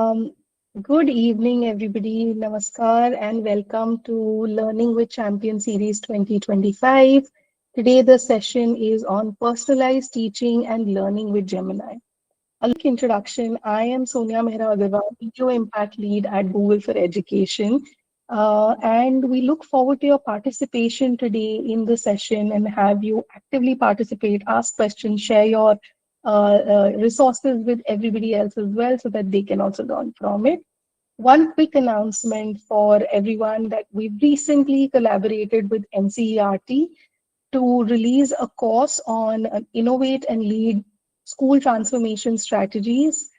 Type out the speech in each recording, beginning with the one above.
Um, Good evening, everybody. Namaskar, and welcome to Learning with Champion Series 2025. Today, the session is on personalized teaching and learning with Gemini. A quick introduction. I am Sonia Mehra Agarwal, Video Impact Lead at Google for Education. And we look forward to your participation today in the session and have you actively participate, ask questions, share your resources with everybody else as well so that they can also learn from it. One quick announcement for everyone that we've recently collaborated with NCERT to release a course on innovate and lead school transformation strategies,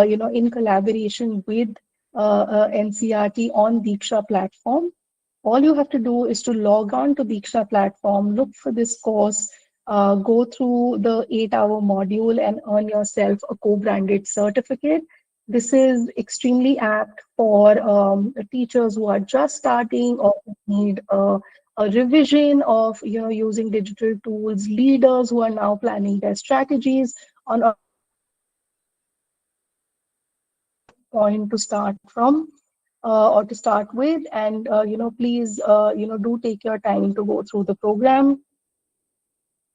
in collaboration with NCRT on Diksha platform. All you have to do is to log on to Diksha platform, look for this course, go through the 8-hour module and earn yourself a co-branded certificate. This is extremely apt for teachers who are just starting or need a revision of using digital tools, leaders who are now planning their strategies on a point to start from or to start with. And please do take your time to go through the program.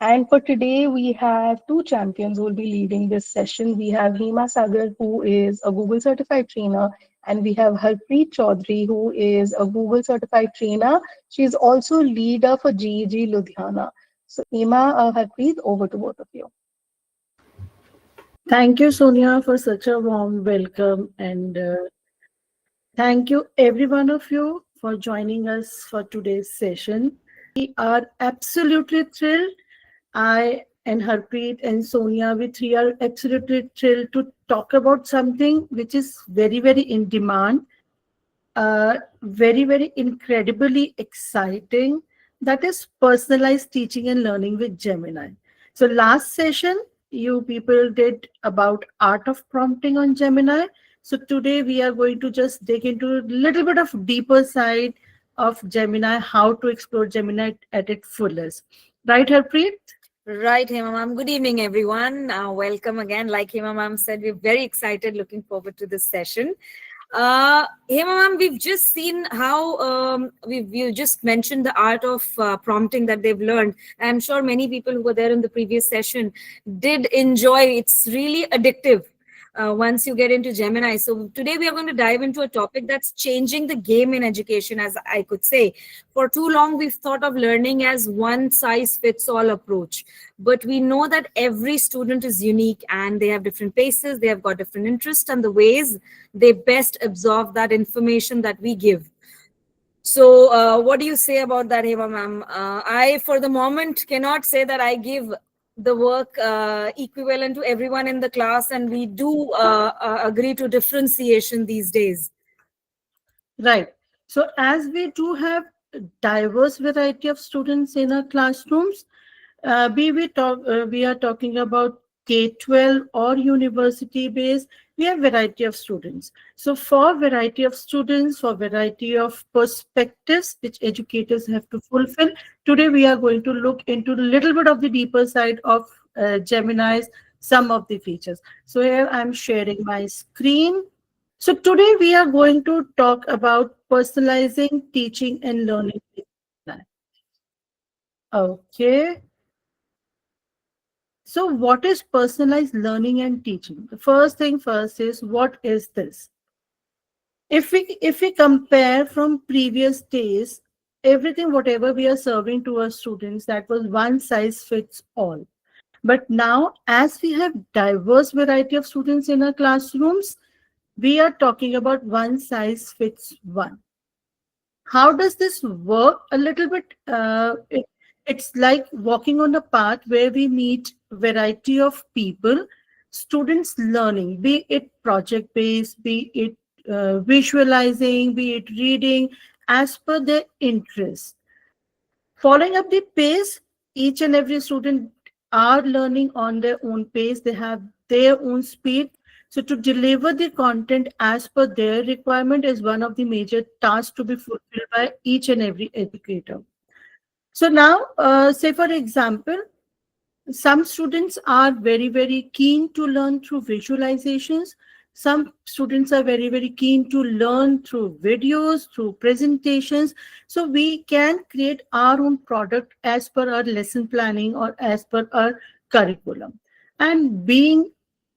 And for today, we have two champions who will be leading this session. We have Hema Sagar, who is a Google certified trainer, and we have Harpreet Chaudhary, who is a Google certified trainer. She is also leader for GEG Ludhiana. So, Hema, Harpreet, over to both of you. Thank you, Sonia, for such a warm welcome. And thank you, every one of you, for joining us for today's session. We are absolutely thrilled. I and Harpreet and Sonia, we three are absolutely thrilled to talk about something which is very, very in demand, very, very incredibly exciting. That is personalized teaching and learning with Gemini. So last session, you people did about art of prompting on Gemini. So today we are going to just dig into a little bit of deeper side of Gemini, how to explore Gemini at its fullest. Right, Harpreet? Right, Hema Ma'am. Good evening, everyone. Welcome again. Like Hema Ma'am said, we're very excited, looking forward to this session. Hema Ma'am, we've just seen how you just mentioned the art of prompting that they've learned. I'm sure many people who were there in the previous session did enjoy. It's really addictive. Once you get into Gemini. So today we are going to dive into a topic that's changing the game in education, as I could say. For too long, we've thought of learning as one size fits all approach. But we know that every student is unique and they have different paces, they have got different interests and the ways they best absorb that information that we give. So what do you say about that, Hema ma'am? I, for the moment, cannot say that I give the work equivalent to everyone in the class, and we do agree to differentiation these days. Right. So as we do have a diverse variety of students in our classrooms, we are talking about K-12 or university based, we have variety of students. So for variety of students, for variety of perspectives which educators have to fulfill, today we are going to look into a little bit of the deeper side of Gemini's, some of the features. So here I'm sharing my screen. So today we are going to talk about personalizing teaching and learning. Okay. So what is personalized learning and teaching? The first thing first is, what is this? If we compare from previous days, everything, whatever we are serving to our students, that was one size fits all. But now, as we have diverse variety of students in our classrooms, we are talking about one size fits one. How does this work? A little bit, it's like walking on a path where we meet variety of people, students learning, be it project-based, be it visualizing, be it reading, as per their interest. Following up the pace, each and every student are learning on their own pace. They have their own speed. So to deliver the content as per their requirement is one of the major tasks to be fulfilled by each and every educator. So now, say for example, some students are very, very keen to learn through visualizations. Some students are very, very keen to learn through videos, through presentations. So we can create our own product as per our lesson planning or as per our curriculum. And being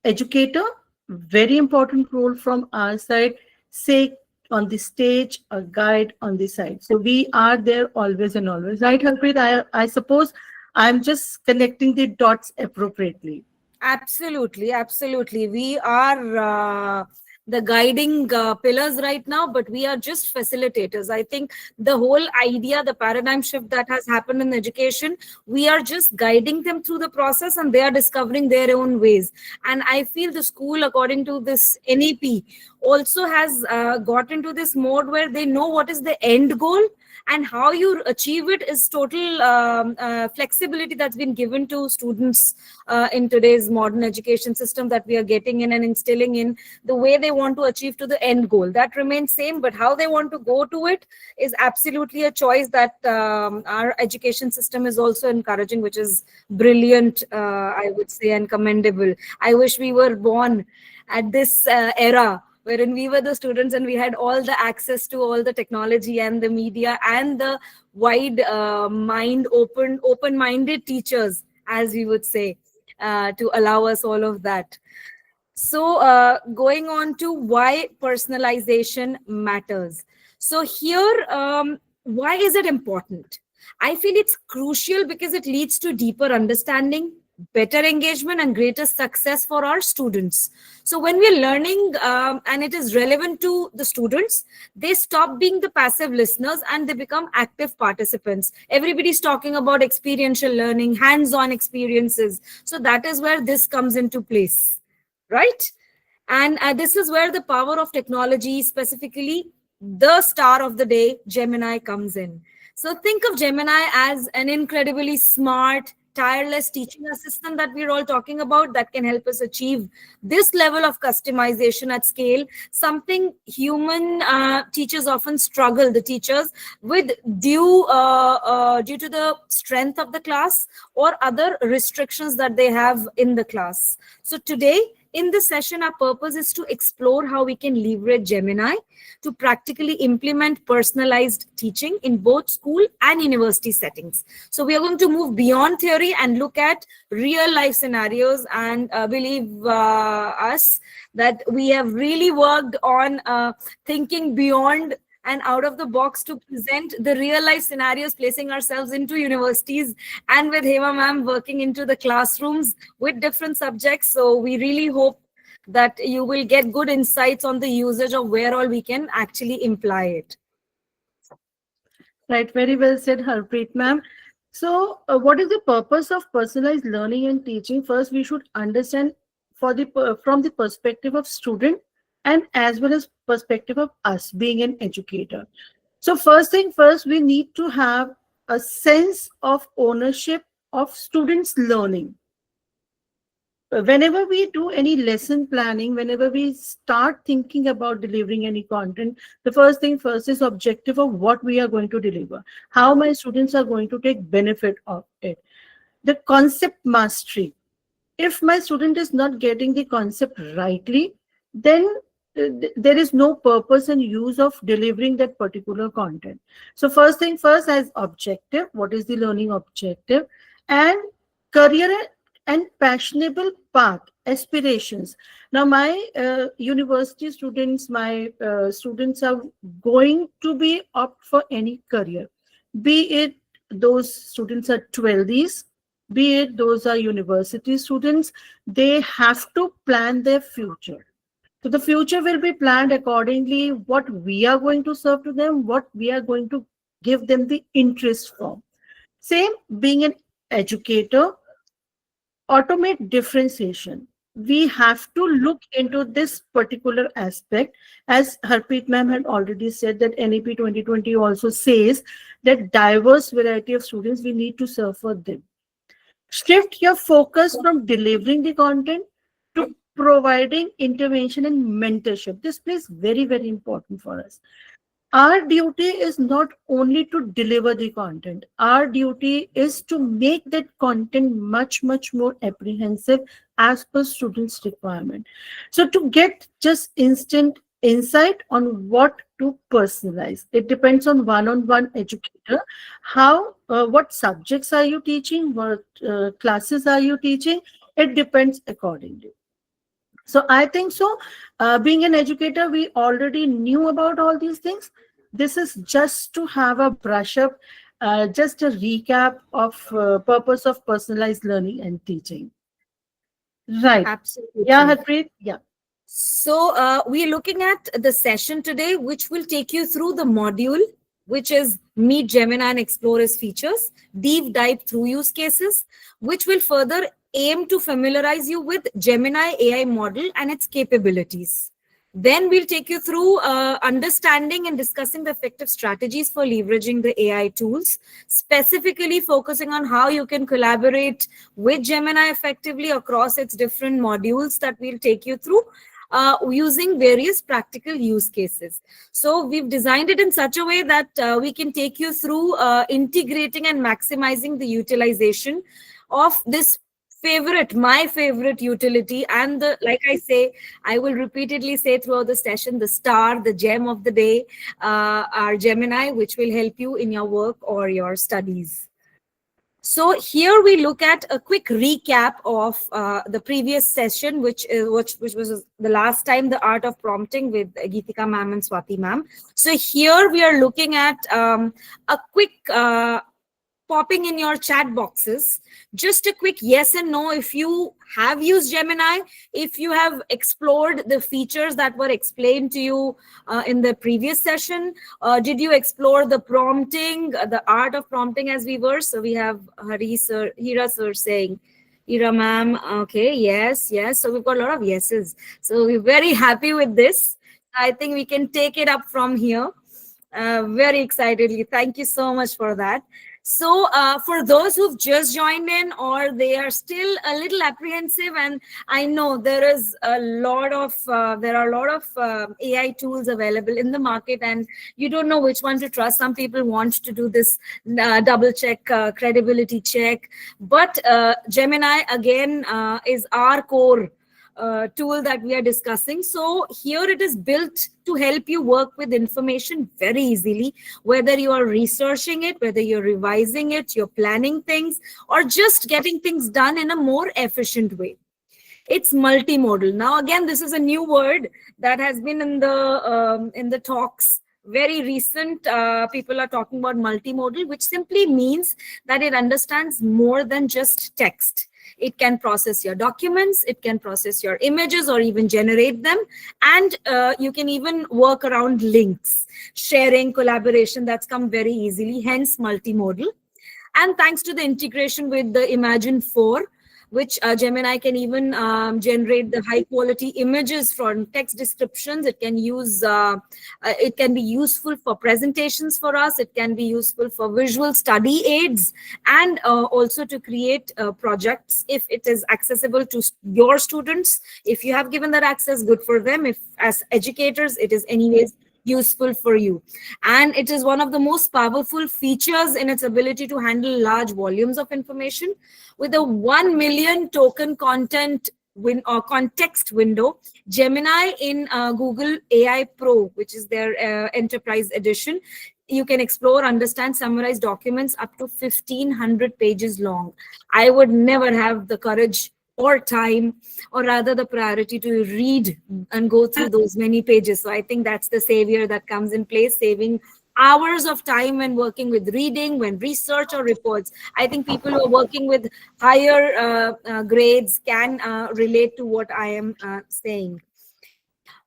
educator, very important role from our side, say on the stage, a guide on the side. So we are there always and always. Right, Harpreet? I suppose I'm just connecting the dots appropriately. Absolutely, absolutely. We are the guiding pillars right now, but we are just facilitators. I think the whole idea, the paradigm shift that has happened in education, we are just guiding them through the process and they are discovering their own ways. And I feel the school, according to this NEP, also has got into this mode where they know what is the end goal, and how you achieve it is total flexibility that's been given to students in today's modern education system that we are getting in and instilling in. The way they want to achieve to the end goal, that remains same, but how they want to go to it is absolutely a choice that our education system is also encouraging, which is brilliant, I would say, and commendable. I wish we were born at this era wherein we were the students and we had all the access to all the technology and the media and the wide mind open-minded teachers, as we would say, to allow us all of that. So going on to why personalization matters. So here, why is it important? I feel it's crucial because it leads to deeper understanding, better engagement, and greater success for our students. So when we're learning and it is relevant to the students, they stop being the passive listeners and they become active participants. Everybody's talking about experiential learning, hands-on experiences. So that is where this comes into place, right? And this is where the power of technology, specifically the star of the day, Gemini, comes in. So think of Gemini as an incredibly smart, tireless teaching assistant that we're all talking about, that can help us achieve this level of customization at scale, something human teachers often struggle, the teachers, with due to the strength of the class or other restrictions that they have in the class. So today, in this session, our purpose is to explore how we can leverage Gemini to practically implement personalized teaching in both school and university settings. So we are going to move beyond theory and look at real life scenarios, and believe us that we have really worked on thinking beyond and out of the box to present the real life scenarios, placing ourselves into universities and with Hema ma'am working into the classrooms with different subjects. So we really hope that you will get good insights on the usage of where all we can actually imply it. Right, very well said, Harpreet ma'am. So, what is the purpose of personalized learning and teaching? First, we should understand from the perspective of student and as well as perspective of us being an educator. So, first thing first, we need to have a sense of ownership of students' learning. Whenever we do any lesson planning, whenever we start thinking about delivering any content, the first thing first is objective of what we are going to deliver, how my students are going to take benefit of it. The concept mastery. If my student is not getting the concept rightly, then there is no purpose and use of delivering that particular content. So first thing first, as objective, what is the learning objective? And career and passionable path, aspirations. Now my university students, my students are going to be opt for any career, be it those students are 12s, be it those are university students. They have to plan their future. So the future will be planned accordingly, what we are going to serve to them, what we are going to give them the interest from. Same, being an educator, automate differentiation. We have to look into this particular aspect. As Harpreet ma'am had already said, that NEP 2020 also says that diverse variety of students we need to serve for them. Shift your focus from delivering the content to providing intervention and mentorship. This plays very, very important for us. Our duty is not only to deliver the content, our duty is to make that content much more apprehensive as per students requirement. So to get just instant insight on what to personalize, it depends on one educator. How what subjects are you teaching, what classes are you teaching, it depends accordingly. So I think so. Being an educator, we already knew about all these things. This is just to have a brush up, just a recap of purpose of personalized learning and teaching. Right. Yeah, Absolutely. Harpreet. Yeah. So, we're looking at the session today, which will take you through the module, which is Meet Gemini and explore its features, deep dive through use cases, which will further aim to familiarize you with Gemini AI model and its capabilities. Then we'll take you through understanding and discussing the effective strategies for leveraging the AI tools, specifically focusing on how you can collaborate with Gemini effectively across its different modules that we'll take you through using various practical use cases. So we've designed it in such a way that we can take you through integrating and maximizing the utilization of this my favorite utility, and the, like I say, I will repeatedly say throughout the session, the star, the gem of the day, our Gemini, which will help you in your work or your studies. So here we look at a quick recap of the previous session, which was the last time, the art of prompting with Geetika ma'am and Swati ma'am. So here we are looking at a quick popping in your chat boxes, just a quick yes and no if you have used Gemini, if you have explored the features that were explained to you in the previous session. Did you explore the prompting, the art of prompting as we were? So we have Hira sir saying, Hira ma'am, okay, yes. So we've got a lot of yeses. So we're very happy with this. I think we can take it up from here. Very excitedly. Thank you so much for that. So for those who've just joined in or they are still a little apprehensive, and I know there are a lot of AI tools available in the market and you don't know which one to trust. Some people want to do this double check, credibility check, but Gemini again is our core tool that we are discussing. So here it is built to help you work with information very easily, whether you are researching it, whether you're revising it, you're planning things, or just getting things done in a more efficient way. It's multimodal. Now, again, this is a new word that has been in the talks. Very recent, people are talking about multimodal, which simply means that it understands more than just text. It can process your documents, it can process your images or even generate them. And you can even work around links, sharing, collaboration, that's come very easily, hence multimodal. And thanks to the integration with the Imagine 4, which Gemini can even generate the high quality images from text descriptions. It can it can be useful for presentations for us. It can be useful for visual study aids, and also to create projects if it is accessible to your students. If you have given that access, good for them. If as educators, it is anyways useful for you. And it is one of the most powerful features in its ability to handle large volumes of information. With a 1 million token content or context window, Gemini in Google AI Pro, which is their enterprise edition, you can explore, understand, summarize documents up to 1,500 pages long. I would never have the courage or time, or rather the priority, to read and go through those many pages. So I think that's the savior that comes in place, saving hours of time when working with reading, when research or reports. I think people who are working with higher grades can relate to what I am saying.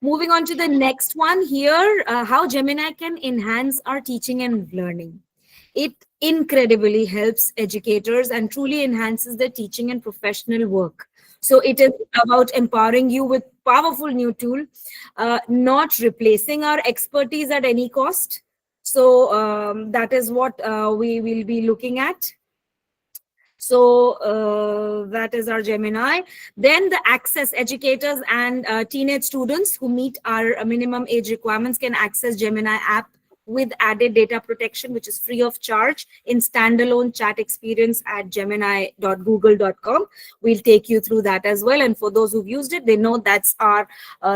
Moving on to the next one here, how Gemini can enhance our teaching and learning. It incredibly helps educators and truly enhances their teaching and professional work. So it is about empowering you with powerful new tool, not replacing our expertise at any cost. So that is what we will be looking at. So that is our Gemini. Then the access, educators and teenage students who meet our minimum age requirements can access Gemini app with added data protection, which is free of charge in standalone chat experience at gemini.google.com. We'll take you through that as well. And for those who've used it, they know that's our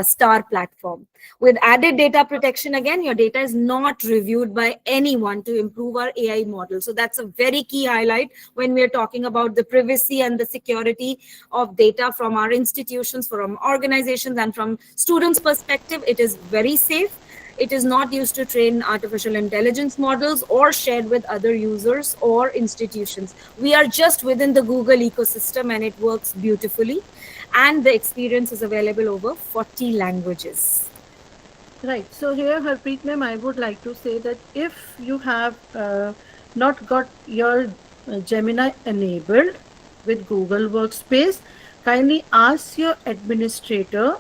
star platform. With added data protection, again, your data is not reviewed by anyone to improve our AI model. So that's a very key highlight when we're talking about the privacy and the security of data from our institutions, from organizations, and from students' perspective. It is very safe. It is not used to train artificial intelligence models or shared with other users or institutions. We are just within the Google ecosystem and it works beautifully. And the experience is available over 40 languages. Right. So here, Harpreet ma'am, I would like to say that if you have not got your Gemini enabled with Google Workspace, kindly ask your administrator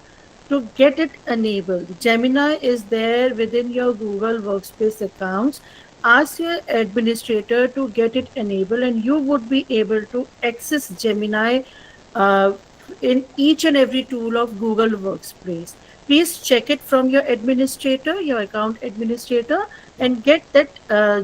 to get it enabled. Gemini is there within your Google Workspace accounts. Ask your administrator to get it enabled, and you would be able to access Gemini uh, in each and every tool of Google Workspace. Please check it from your administrator, your account administrator, and get that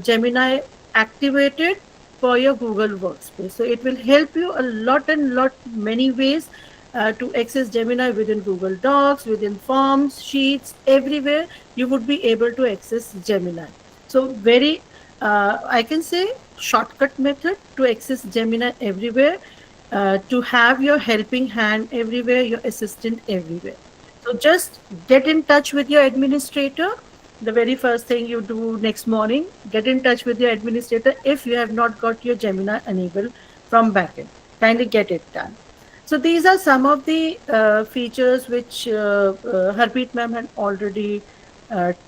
Gemini activated for your Google Workspace. So it will help you a lot and lot many ways to access Gemini within Google Docs, within forms, sheets, everywhere you would be able to access Gemini. So very, I can say, shortcut method to access Gemini everywhere, to have your helping hand everywhere, your assistant everywhere. So just get in touch with your administrator. The very first thing you do next morning, get in touch with your administrator if you have not got your Gemini enabled from backend. Kindly get it done. So these are some of the features which Harpreet ma'am had already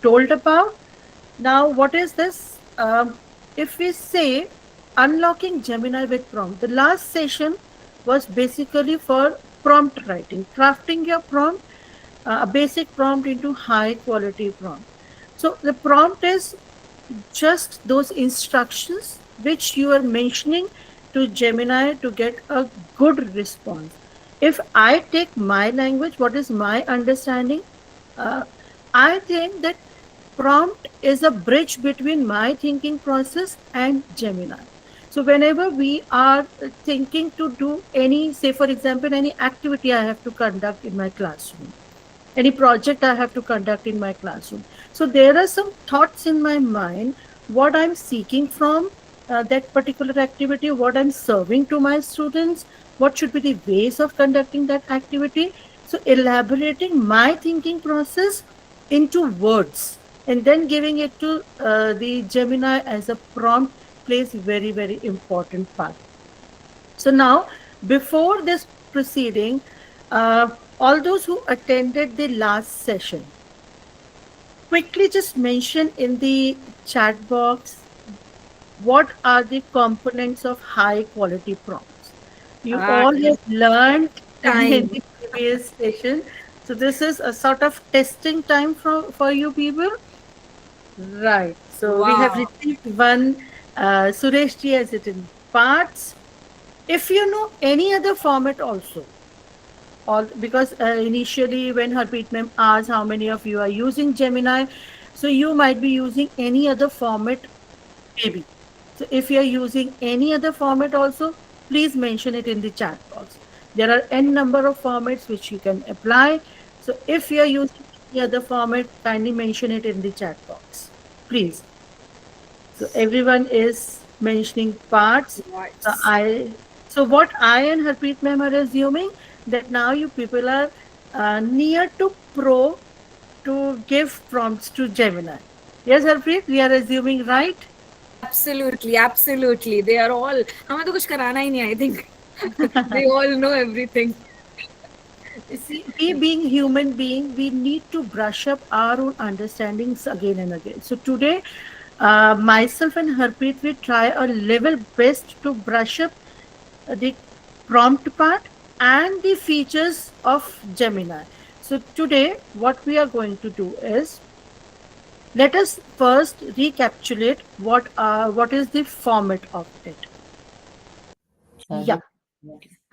told about. Now, what is this? If we say unlocking Gemini with prompt, the last session was basically for prompt writing, crafting your prompt, a basic prompt into high quality prompt. So the prompt is just those instructions which you are mentioning to Gemini to get a good response. If I take my language, what is my understanding? Uh, I think that prompt is a bridge between my thinking process and Gemini. So whenever we are thinking to do any, say for example, any activity I have to conduct in my classroom, any project I have to conduct in my classroom. So there are some thoughts in my mind, what I'm seeking from that particular activity, what I'm serving to my students, what should be the ways of conducting that activity. So elaborating my thinking process into words and then giving it to the Gemini as a prompt plays very, very important part. So now, before this proceeding, all those who attended the last session, quickly just mention in the chat box what are the components of high quality prompts. You Ah, all have learned in time. the previous session. So this is a sort of testing time for you people. Right. So we have Wow. received one. Suresh ji has it in parts. If you know any other format also, all because initially when Harpreet ma'am asked how many of you are using Gemini, so you might be using any other format maybe. So if you are using any other format also, please mention it in the chat box. There are n number of formats which you can apply. So if you are using any other format, kindly mention it in the chat box, please. So everyone is mentioning parts. So Nice. I so what I and Harpreet ma'am are assuming that now you people are near to pro to give prompts to Gemini. Yes, Harpreet, we are assuming right. Absolutely, absolutely. They are all. हमें तो कुछ कराना ही नहीं, I think. They all know everything. See, we being human being, we need to brush up our own understandings again and again. So today, myself and Harpreet, we try our level best to brush up the prompt part and the features of Gemini. So today, what we are going to do is let us first recapitulate what is the format of it. Yeah.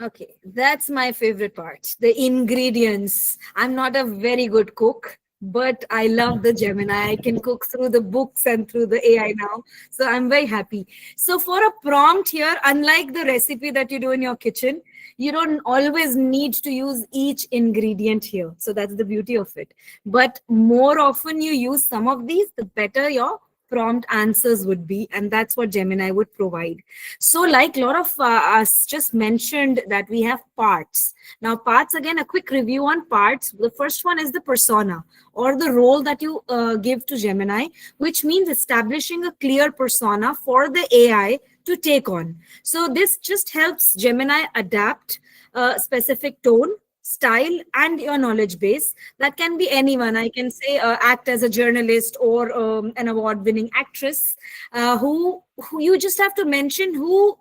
Okay, that's my favorite part. The ingredients. I'm not a very good cook. but I love the Gemini. I can cook through the books and through the AI now. So I'm very happy. So for a prompt here, unlike the recipe that you do in your kitchen, you don't always need to use each ingredient here. So that's the beauty of it. But more often you use some of these, the better your prompt answers would be, and that's what Gemini would provide. So like a lot of us just mentioned that we have parts. Now parts, again, a quick review on parts. The first one is the persona, or the role that you give to Gemini, which means establishing a clear persona for the AI to take on. So this just helps Gemini adapt a specific tone, style, and your knowledge base. That can be anyone. I can say act as a journalist, or an award winning actress, who you just have to mention who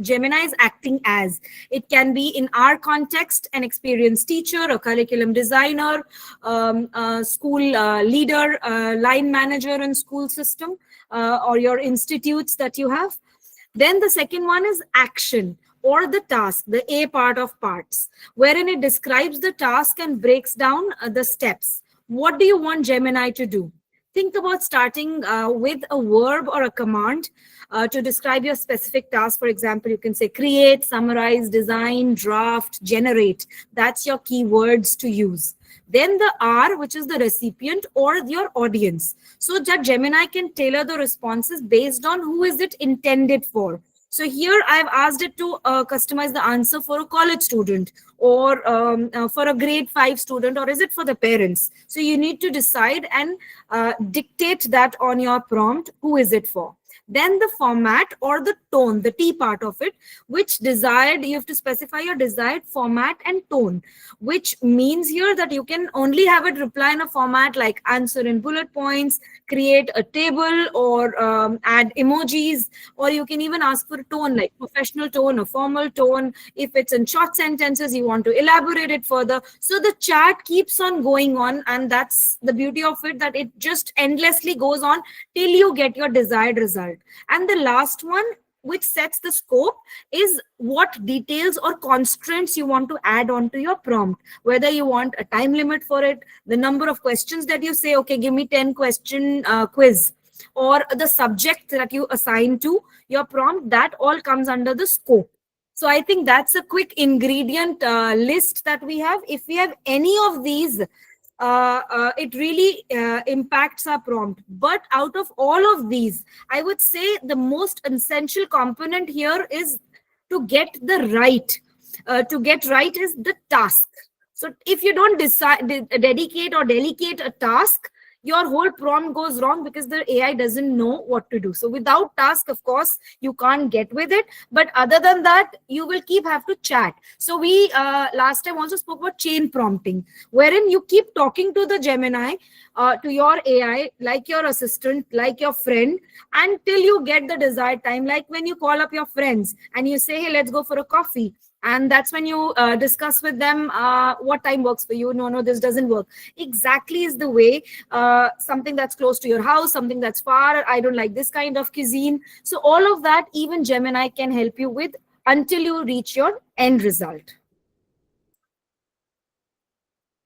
Gemini is acting as. It can be, in our context, an experienced teacher, a curriculum designer, a school leader, line manager in school system, or your institutes that you have. Then the second one is action, or the task, the A part of parts, wherein it describes the task and breaks down the steps. What do you want Gemini to do? Think about starting with a verb or a command to describe your specific task. For example, you can say create, summarize, design, draft, generate. That's your keywords to use. Then the R, which is the recipient or your audience. So that Gemini can tailor the responses based on who is it intended for. So here I've asked it to customize the answer for a college student, or for a grade 5 student, or is it for the parents? So you need to decide and dictate that on your prompt, who is it for? Then the format, or the tone, the T part of it, which desired, you have to specify your desired format and tone, which means here that you can only have it reply in a format like answer in bullet points, create a table, or add emojis, or you can even ask for a tone like professional tone or formal tone. If it's in short sentences, you want to elaborate it further. So the chat keeps on going on, and that's the beauty of it, that it just endlessly goes on till you get your desired result. And the last one, which sets the scope, is what details or constraints you want to add onto your prompt, whether you want a time limit for it, the number of questions that you say, okay, give me 10 question quiz, or the subject that you assign to your prompt. That all comes under the scope. So I think that's a quick ingredient list that we have. If we have any of these, it really impacts our prompt. But out of all of these, I would say the most essential component here is to get the right. To get right is the task. So if you don't dedicate or delegate a task, your whole prompt goes wrong, because the AI doesn't know what to do. So without task, of course, you can't get with it. But other than that, you will have to chat. So we last time also spoke about chain prompting, wherein you keep talking to the Gemini, to your AI, like your assistant, like your friend, until you get the desired time. Like when you call up your friends and you say, hey, let's go for a coffee. And that's when you discuss with them what time works for you. No, this doesn't work. Exactly is the way. Something that's close to your house, something that's far. I don't like this kind of cuisine. So all of that, even Gemini can help you with, until you reach your end result.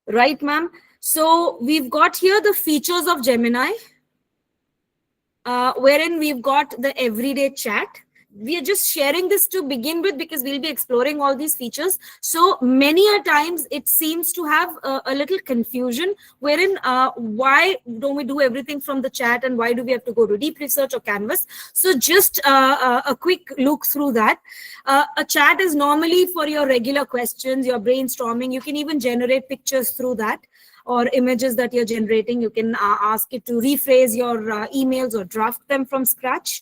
Right, ma'am? So we've got here the features of Gemini, wherein we've got the everyday chat. We are just sharing this to begin with, because we'll be exploring all these features. So many a times it seems to have a little confusion, wherein why don't we do everything from the chat, and why do we have to go to deep research or Canvas? So just a quick look through that. A chat is normally for your regular questions, your brainstorming. You can even generate pictures through that, or images that you're generating. You can ask it to rephrase your emails or draft them from scratch.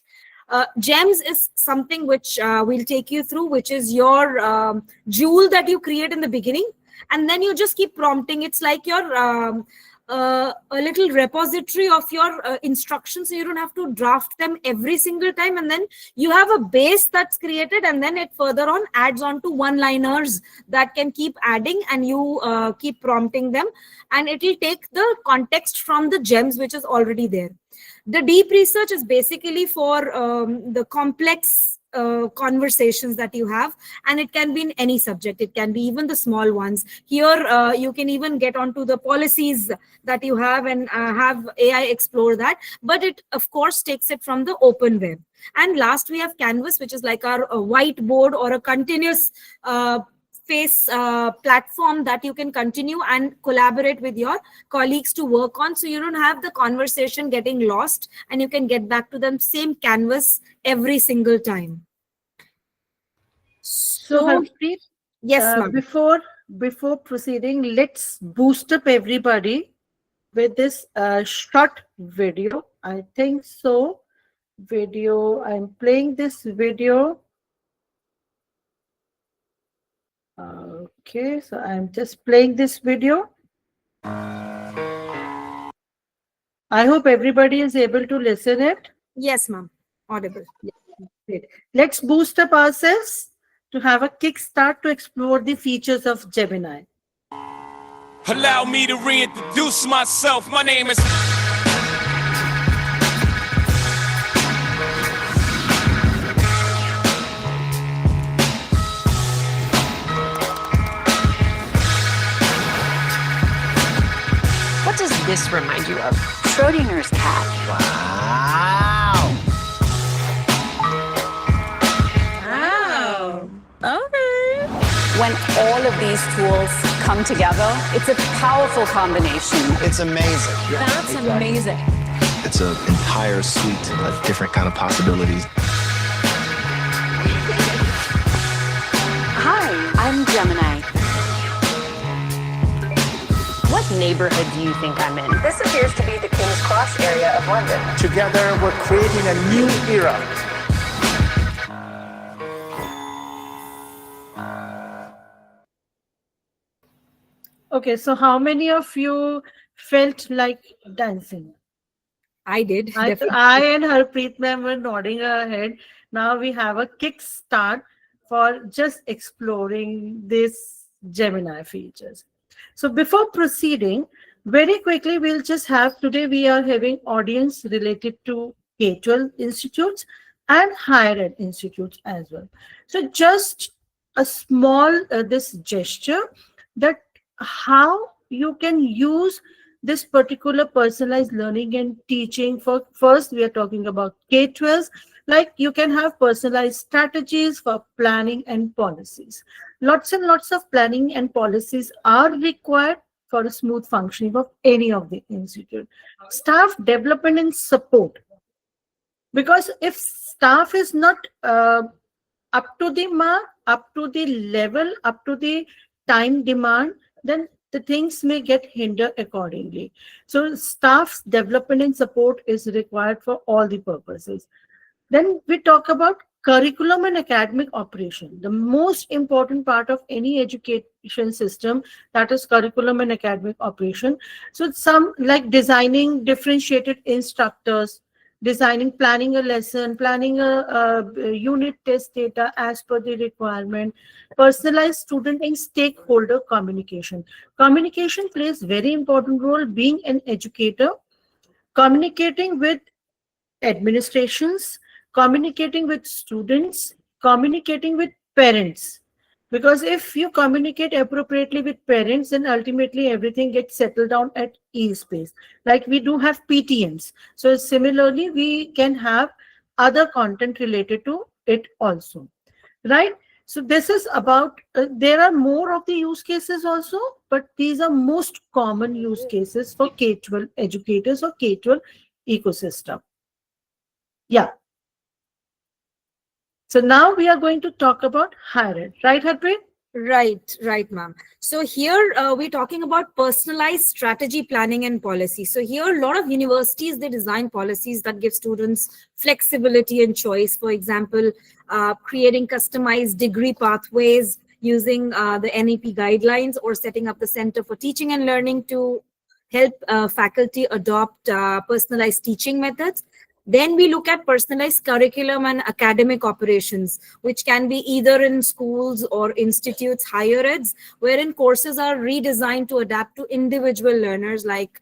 Gems is something which we'll take you through, which is your jewel that you create in the beginning, and then you just keep prompting. It's like your a little repository of your instructions, so you don't have to draft them every single time. And then you have a base that's created, and then it further on adds on to one-liners that can keep adding, and you keep prompting them, and it will take the context from the gems which is already there. The deep research is basically for the complex conversations that you have, and it can be in any subject. It can be even the small ones. Here you can even get onto the policies that you have and have AI explore that, but it of course takes it from the open web. And last, we have Canvas, which is like our whiteboard or a continuous face platform that you can continue and collaborate with your colleagues to work on, so you don't have the conversation getting lost and you can get back to them same canvas every single time. So, So Harpreet, yes, ma'am. before proceeding, let's boost up everybody with this short video. I think so. Video. I'm playing this video. Okay, so I'm just playing this video. I hope everybody is able to listen it. Yes, ma'am. Audible. Great. Let's boost up ourselves to have a kickstart to explore the features of Gemini. Allow me to reintroduce myself. My name is... What does this remind you of? Schrodinger's cat. Wow. Wow. Okay. When all of these tools come together, it's a powerful combination. It's amazing. That's amazing. It's an entire suite of different kind of possibilities. Hi, I'm Gemini. What neighborhood do you think I'm in? This appears to be the King's Cross area of London. Together, we're creating a new era. Okay, so how many of you felt like dancing? I did. Definitely. I and Harpreet ma'am were nodding our head. Now we have a kickstart for just exploring this Gemini features. So before proceeding, very quickly, we'll just have, today we are having audience related to K-12 institutes and higher ed institutes as well. So just a small, this gesture that how you can use this particular personalized learning and teaching for, first we are talking about K-12s, like you can have personalized strategies for planning and policies. Lots and lots of planning and policies are required for a smooth functioning of any of the institute. Staff development and support. Because if staff is not up to the mark, up to the level, up to the time demand, then the things may get hindered accordingly. So staff's development and support is required for all the purposes. Then we talk about curriculum and academic operation. The most important part of any education system, that is curriculum and academic operation. So some like designing differentiated instructors, designing, planning a lesson, planning a unit test data as per the requirement, personalized student and stakeholder communication. Communication plays very important role. Being an educator, communicating with administrations, communicating with students, communicating with parents. Because if you communicate appropriately with parents, then ultimately everything gets settled down at ease space. Like we do have PTMs. So similarly, we can have other content related to it also, right? So this is about, there are more of the use cases also, but these are most common use cases for K-12 educators or K-12 ecosystem. Yeah. So now we are going to talk about higher ed, right, Harpreet? Right, ma'am. So here we're talking about personalized strategy planning and policy. So here a lot of universities, they design policies that give students flexibility and choice. For example, creating customized degree pathways using the NEP guidelines, or setting up the Center for Teaching and Learning to help faculty adopt personalized teaching methods. Then we look at personalized curriculum and academic operations, which can be either in schools or institutes, higher eds, wherein courses are redesigned to adapt to individual learners, like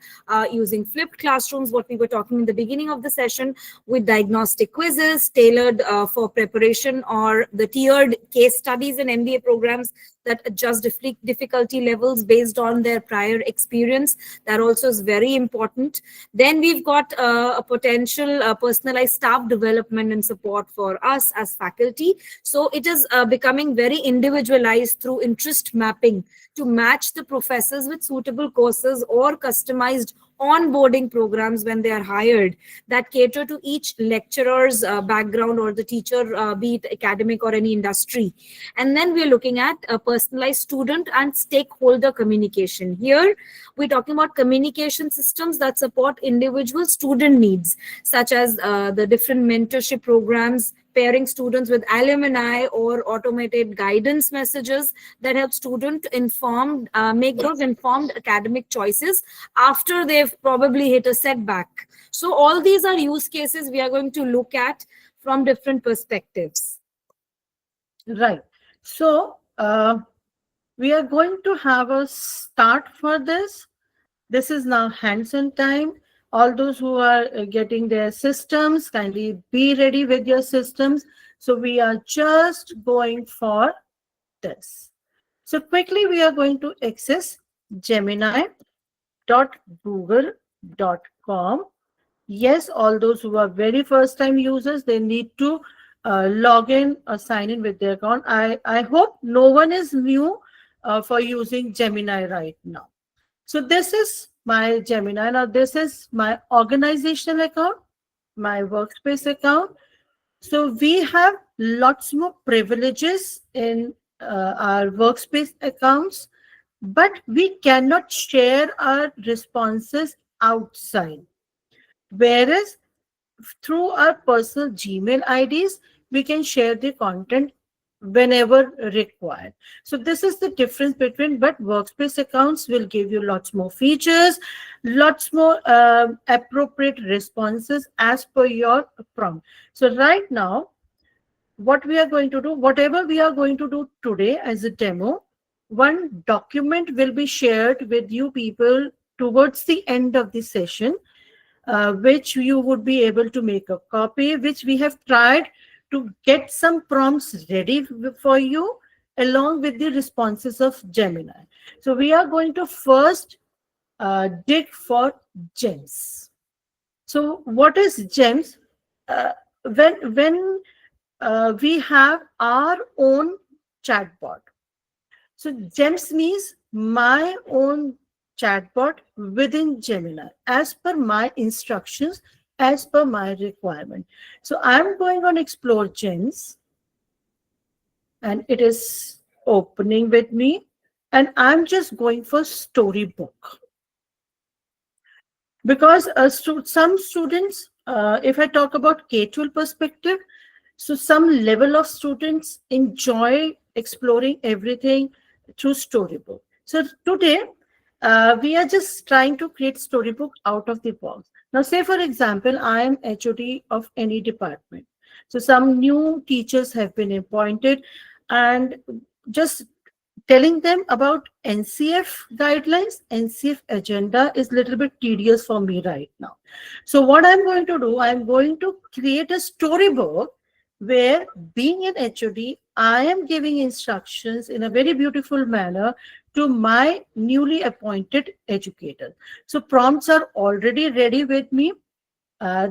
using flipped classrooms, what we were talking in the beginning of the session, with diagnostic quizzes tailored for preparation, or the tiered case studies in MBA programs that adjust difficulty levels based on their prior experience. That also is very important. Then we've got a potential personalized staff development and support for us as faculty. So it is becoming very individualized through interest mapping to match the professors with suitable courses or customized onboarding programs when they are hired, that cater to each lecturer's background, or the teacher, be it academic or any industry. And then we're looking at a personalized student and stakeholder communication. Here we're talking about communication systems that support individual student needs, such as the different mentorship programs, pairing students with alumni, or automated guidance messages that help students make those informed academic choices after they've probably hit a setback. So all these are use cases we are going to look at from different perspectives. Right. So we are going to have a start for this. This is now hands-on time. All those who are getting their systems, kindly be ready with your systems. So we are just going for this. So quickly we are going to access gemini.google.com. Yes, all those who are very first time users, they need to log in or sign in with their account. I hope no one is new for using Gemini right now. So this is my Gemini. Now this is my organizational account, my workspace account. So we have lots more privileges in our workspace accounts, but we cannot share our responses outside. Whereas through our personal Gmail IDs, we can share the content whenever required. So this is the difference between, but workspace accounts will give you lots more features, lots more appropriate responses as per your prompt. So right now, what we are going to do, whatever we are going to do today as a demo, one document will be shared with you people towards the end of the session, which you would be able to make a copy, which we have tried to get some prompts ready for you along with the responses of Gemini. So we are going to first dig for gems. So what is gems? When we have our own chatbot. So gems means my own chatbot within Gemini as per my instructions, as per my requirement. So I'm going on Explore Gems, and it is opening with me, and I'm just going for Storybook. Because some students, if I talk about K-12 perspective, so some level of students enjoy exploring everything through Storybook. So today, we are just trying to create Storybook out of the box. Now, say for example, I am HOD of any department. So some new teachers have been appointed, and just telling them about NCF guidelines, NCF agenda is a little bit tedious for me right now. So what I'm going to do, I'm going to create a storybook where, being an HOD, I am giving instructions in a very beautiful manner to my newly appointed educator. So prompts are already ready with me.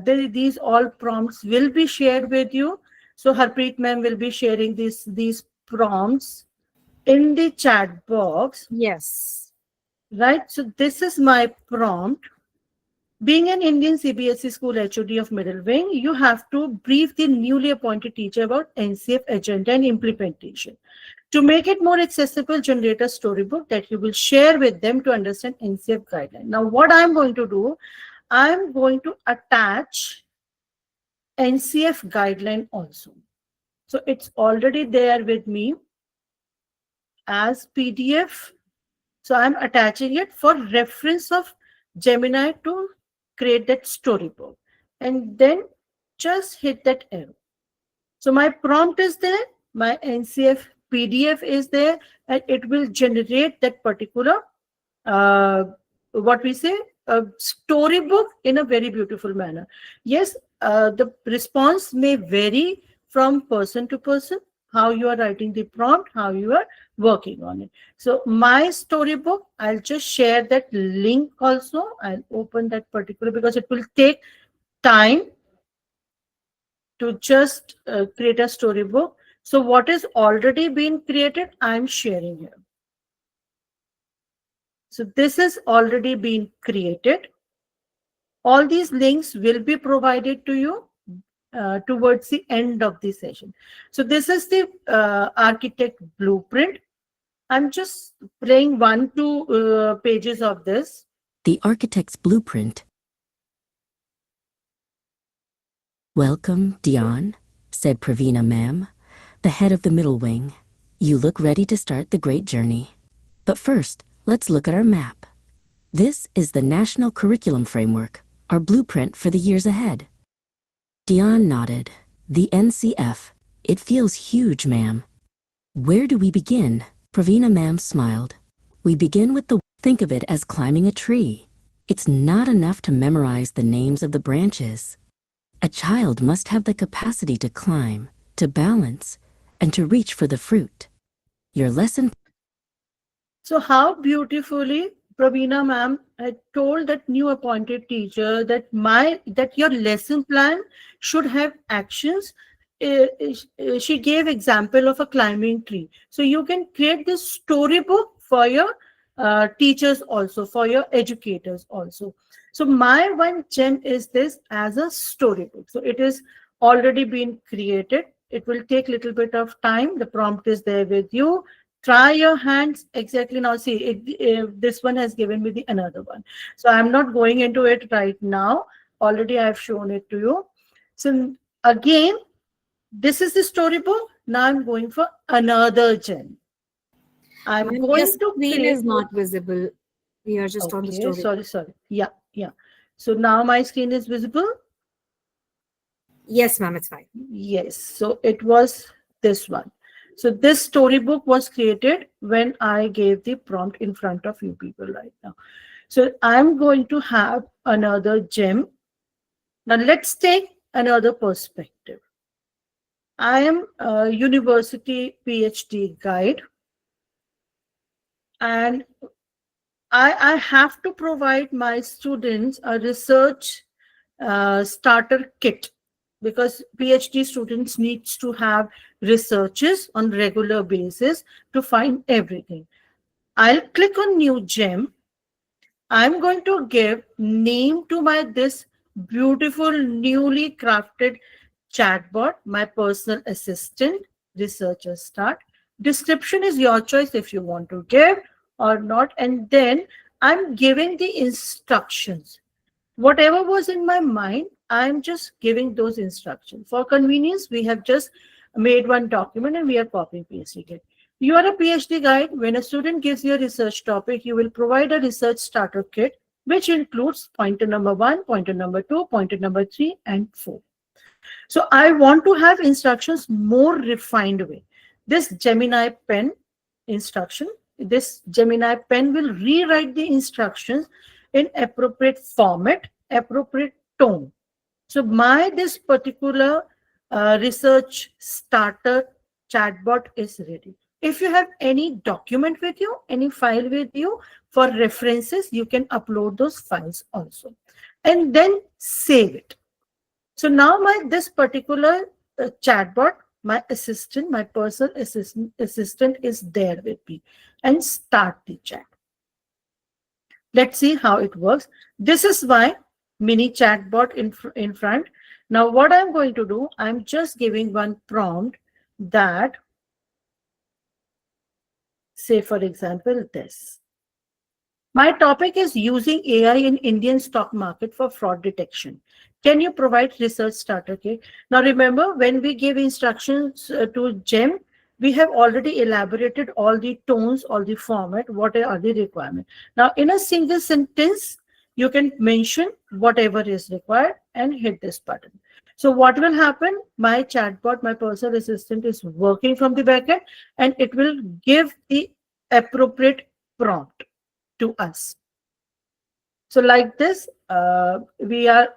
These all prompts will be shared with you. So Harpreet ma'am will be sharing these prompts in the chat box. Yes. Right. So this is my prompt. Being an Indian CBSE school HOD of middle wing, you have to brief the newly appointed teacher about NCF agenda and implementation. To make it more accessible, generate a storybook that you will share with them to understand NCF guideline. Now, what I'm going to do, I'm going to attach NCF guideline also. So it's already there with me as PDF. So I'm attaching it for reference of Gemini to create that storybook. And then just hit that arrow. So my prompt is there, my NCF PDF is there, and it will generate that particular, what we say, a storybook in a very beautiful manner. Yes, the response may vary from person to person, how you are writing the prompt, how you are working on it. So my storybook, I'll just share that link also. I'll open that particular, because it will take time to just create a storybook. So what is already been created, I'm sharing here. So this is already been created. All these links will be provided to you towards the end of the session. So this is the architect blueprint. I'm just playing 1-2 pages of this. The architect's blueprint. Welcome, Dion, said Pravina ma'am, the head of the middle wing. You look ready to start the great journey. But first, let's look at our map. This is the National Curriculum Framework, our blueprint for the years ahead. Dion nodded. The NCF. It feels huge, ma'am. Where do we begin? Pravina ma'am smiled. We begin with the... Think of it as climbing a tree. It's not enough to memorize the names of the branches. A child must have the capacity to climb, to balance, and to reach for the fruit. Your lesson... So how beautifully Pravina ma'am had told that new appointed teacher that your lesson plan should have actions. She gave example of a climbing tree. So you can create this storybook for your teachers also, for your educators also. So my one gem is this as a storybook. So it is already been created. It will take a little bit of time. The prompt is there with you. Try your hands exactly now. See, this one has given me the another one. So I'm not going into it right now. Already I've shown it to you. So again, this is the storybook. Now I'm going for another gem. I'm going your to screen create... is not visible. We are just on the story. Sorry. Yeah. So now my screen is visible. Yes, ma'am, it's fine. Yes. So it was this one. So this storybook was created when I gave the prompt in front of you people right now. So I'm going to have another gem. Now let's take another perspective. I am a university PhD guide, and I have to provide my students a research starter kit, because PhD students needs to have researches on regular basis to find everything. I'll click on new gem. I'm going to give name to my this beautiful newly crafted chatbot, my personal assistant, researcher start. Description is your choice if you want to give or not. And then I'm giving the instructions. Whatever was in my mind, I'm just giving those instructions. For convenience, we have just made one document and we are copying pasting it. You are a PhD guide. When a student gives you a research topic, you will provide a research starter kit, which includes pointer number 1, pointer number 2, pointer number 3, and 4. So I want to have instructions more refined way. This Gemini pen instruction, this Gemini pen will rewrite the instructions in appropriate format, appropriate tone. So this particular research starter chatbot is ready. If you have any document with you, any file with you for references, you can upload those files also, and then save it. So now this particular chatbot, my assistant, my personal assistant is there with me, and start the chat. Let's see how it works. This is my mini chatbot in front. Now what I'm going to do, I'm just giving one prompt that, say for example, this. My topic is using AI in Indian stock market for fraud detection. Can you provide research starter kit? Now remember, when we give instructions to GEM, we have already elaborated all the tones, all the format, what are the requirements. Now in a single sentence, you can mention whatever is required and hit this button. So what will happen? My chatbot, my personal assistant is working from the backend, and it will give the appropriate prompt to us. So like this, we are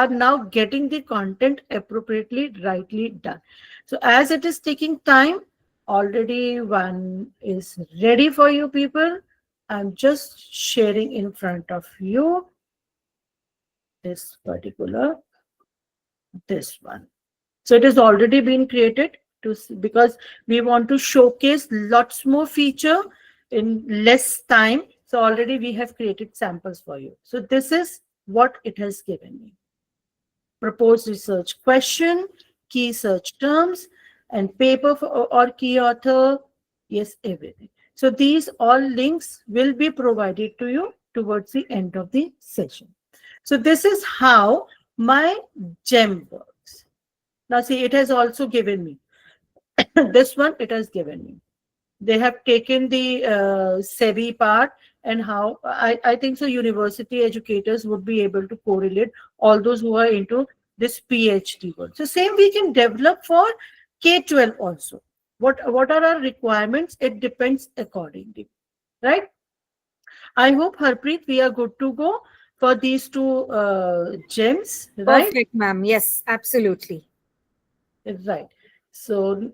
now getting the content appropriately, rightly done. So as it is taking time, already one is ready for you people. I'm just sharing in front of you this particular, this one. So it has already been created because we want to showcase lots more feature in less time. So already we have created samples for you. So this is what it has given me. Proposed research question, key search terms, and paper for, or key author. Yes, everything. So these all links will be provided to you towards the end of the session. So this is how my gem works. Now see, it has also given me this one. It has given me. They have taken the SEBI part, and how I think so. University educators would be able to correlate all those who are into this PhD work. So same we can develop for K-12 also. What are our requirements? It depends accordingly, right? I hope, Harpreet, we are good to go for these two gems, right? Perfect, ma'am. Yes, absolutely. Right. So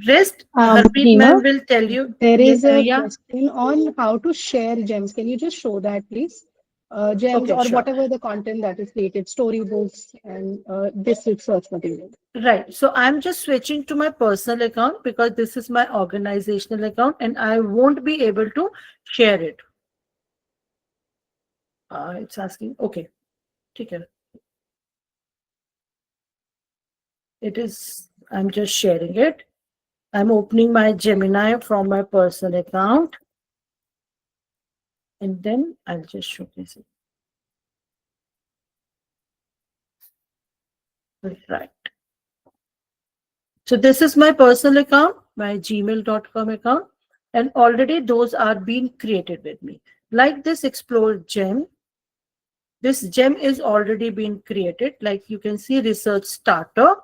rest, Harpreet Hema, ma'am will tell you. there Yeah, is a yeah. question on how to share gems. Can you just show that, please? Gems Okay, or sure. whatever the content that is created, storybooks and this research material. Right. So I'm just switching to my personal account because this is my organizational account and I won't be able to share it. It's asking. Okay. Take care. It is. I'm just sharing it. I'm opening my Gemini from my personal account and then I'll just showcase it. Right. So this is my personal account, my gmail.com account, and already those are being created with me. Like this Explore gem. This gem is already been created. Like you can see, research starter.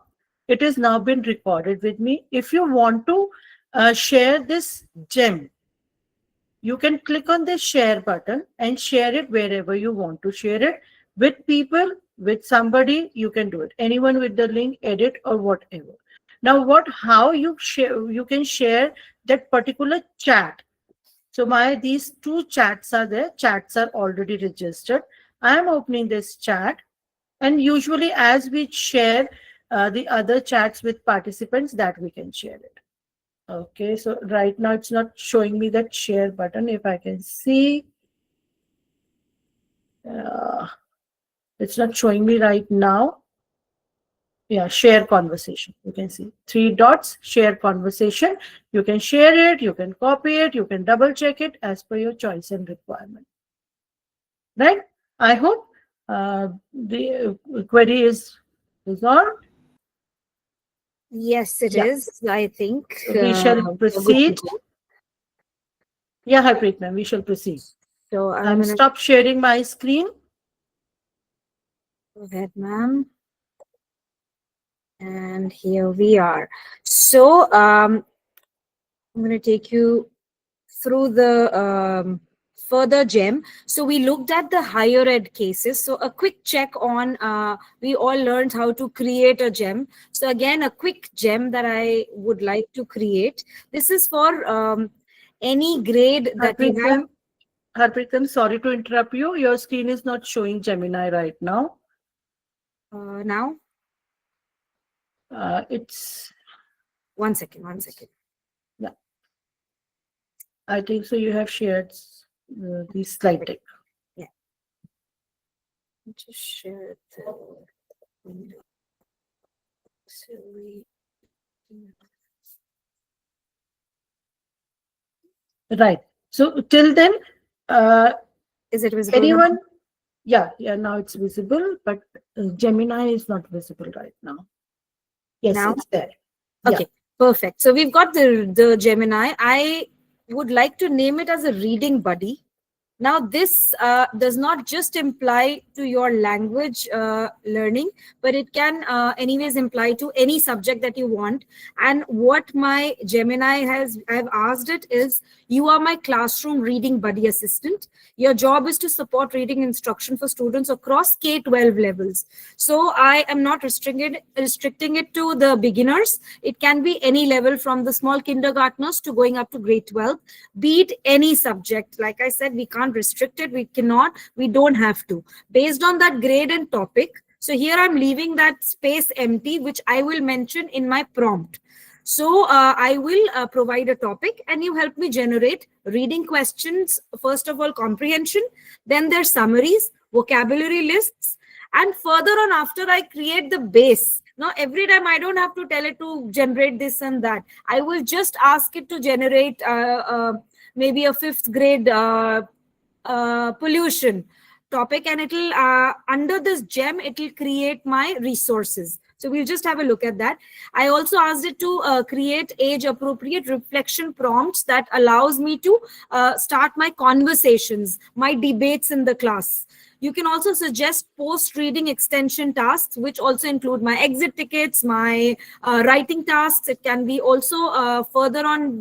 It has now been recorded with me. If you want to share this gem, you can click on the share button and share it wherever you want to share it, with people, with somebody. You can do it. Anyone with the link, edit or whatever. Now, how you share? You can share that particular chat. So these two chats are there. Chats are already registered. I am opening this chat, and usually as we share the other chats with participants, that we can share it. Okay, so right now it's not showing me that share button. If I can see, it's not showing me right now. Yeah, share conversation. You can see 3 dots, share conversation. You can share it, you can copy it, you can double check it as per your choice and requirement. Right? I hope the query is resolved. Yes, it Yeah. is. I think We shall we're good to proceed. go. Yeah, Harpreet ma'am, we shall proceed. So I'm I'm gonna stop sharing my screen. go ahead, ma'am. And here we are. So I'm going to take you through the further gem. So we looked at the higher ed cases. So a quick check on, we all learned how to create a gem. So again, a quick gem that I would like to create. This is for any grade that you have. Harpreet ma'am, sorry to interrupt you. Your screen is not showing Gemini right now. Now? It's... One second. Yeah. I think so. You have shared the slide deck. Yeah. Just share the window. So Right. So till then, is it visible? anyone? Yeah, now it's visible, but Gemini is not visible right now. Yes, Now? it's there. Okay, perfect. So we've got the Gemini. I would like to name it as a reading buddy. Now, this does not just imply to your language learning, but it can anyways imply to any subject that you want. And what my Gemini I've asked it is, you are my classroom reading buddy assistant. Your job is to support reading instruction for students across K-12 levels. So I am not restricting it to the beginners. It can be any level from the small kindergartners to going up to grade 12, be it any subject. Like I said, we can't restrict it. We don't have to. Based on that grade and topic. So here I'm leaving that space empty, which I will mention in my prompt. So I will provide a topic and you help me generate reading questions. First of all, comprehension, then their summaries, vocabulary lists, and further on after I create the base. Now, every time I don't have to tell it to generate this and that. I will just ask it to generate maybe a 5th grade pollution topic, and it'll under this gem, it'll create my resources. So we'll just have a look at that. I also asked it to create age appropriate reflection prompts that allows me to start my conversations, my debates in the class. You can also suggest post-reading extension tasks, which also include my exit tickets, my writing tasks. It can be also further on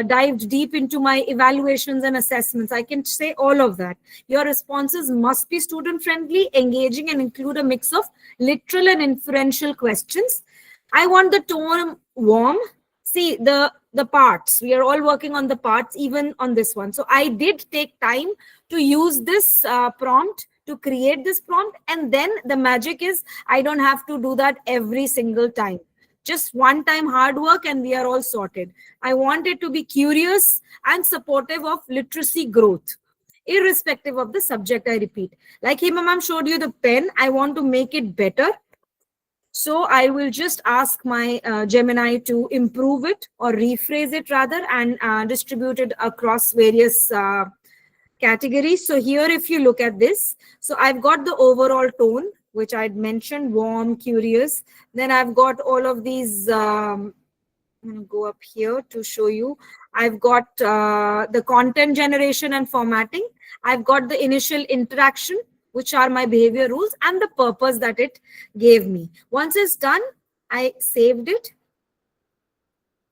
dived deep into my evaluations and assessments. I can say all of that. Your responses must be student-friendly, engaging, and include a mix of literal and inferential questions. I want the tone warm. See, the parts. We are all working on the parts, even on this one. So I did take time to use this prompt, to create this prompt. And then the magic is I don't have to do that every single time. Just one time hard work and we are all sorted. I want it to be curious and supportive of literacy growth, irrespective of the subject. I repeat, like Hema ma'am showed you the pen, I want to make it better. So I will just ask my Gemini to improve it or rephrase it rather, and distribute it across various categories. So here, if you look at this, so I've got the overall tone, which I'd mentioned, warm, curious. Then I've got all of these, I'm going to go up here to show you. I've got the content generation and formatting. I've got the initial interaction, which are my behavior rules, and the purpose that it gave me. Once it's done, I saved it.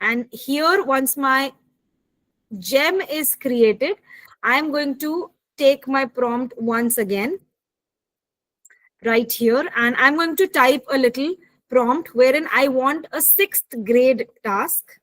And here, once my gem is created, I'm going to take my prompt once again right here, and I'm going to type a little prompt wherein I want a 6th grade task,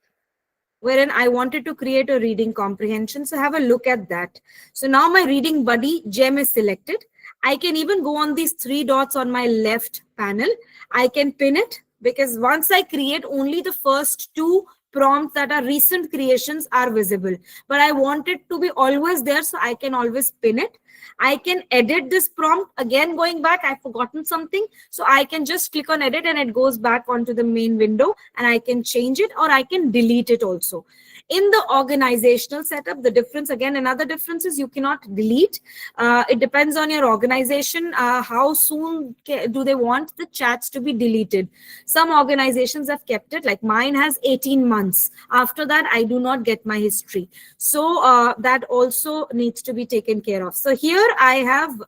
wherein I wanted to create a reading comprehension. So have a look at that. So now my reading buddy gem is selected. I can even go on these 3 dots on my left panel. I can pin it, because once I create, only the first 2 prompts that are recent creations are visible. But I want it to be always there, so I can always pin it. I can edit this prompt. Again, going back, I've forgotten something. So I can just click on edit and it goes back onto the main window, and I can change it or I can delete it also. In the organizational setup, the difference, again, another difference is you cannot delete. It depends on your organization. How soon do they want the chats to be deleted? Some organizations have kept it, like mine has 18 months. After that, I do not get my history. So that also needs to be taken care of. So here I have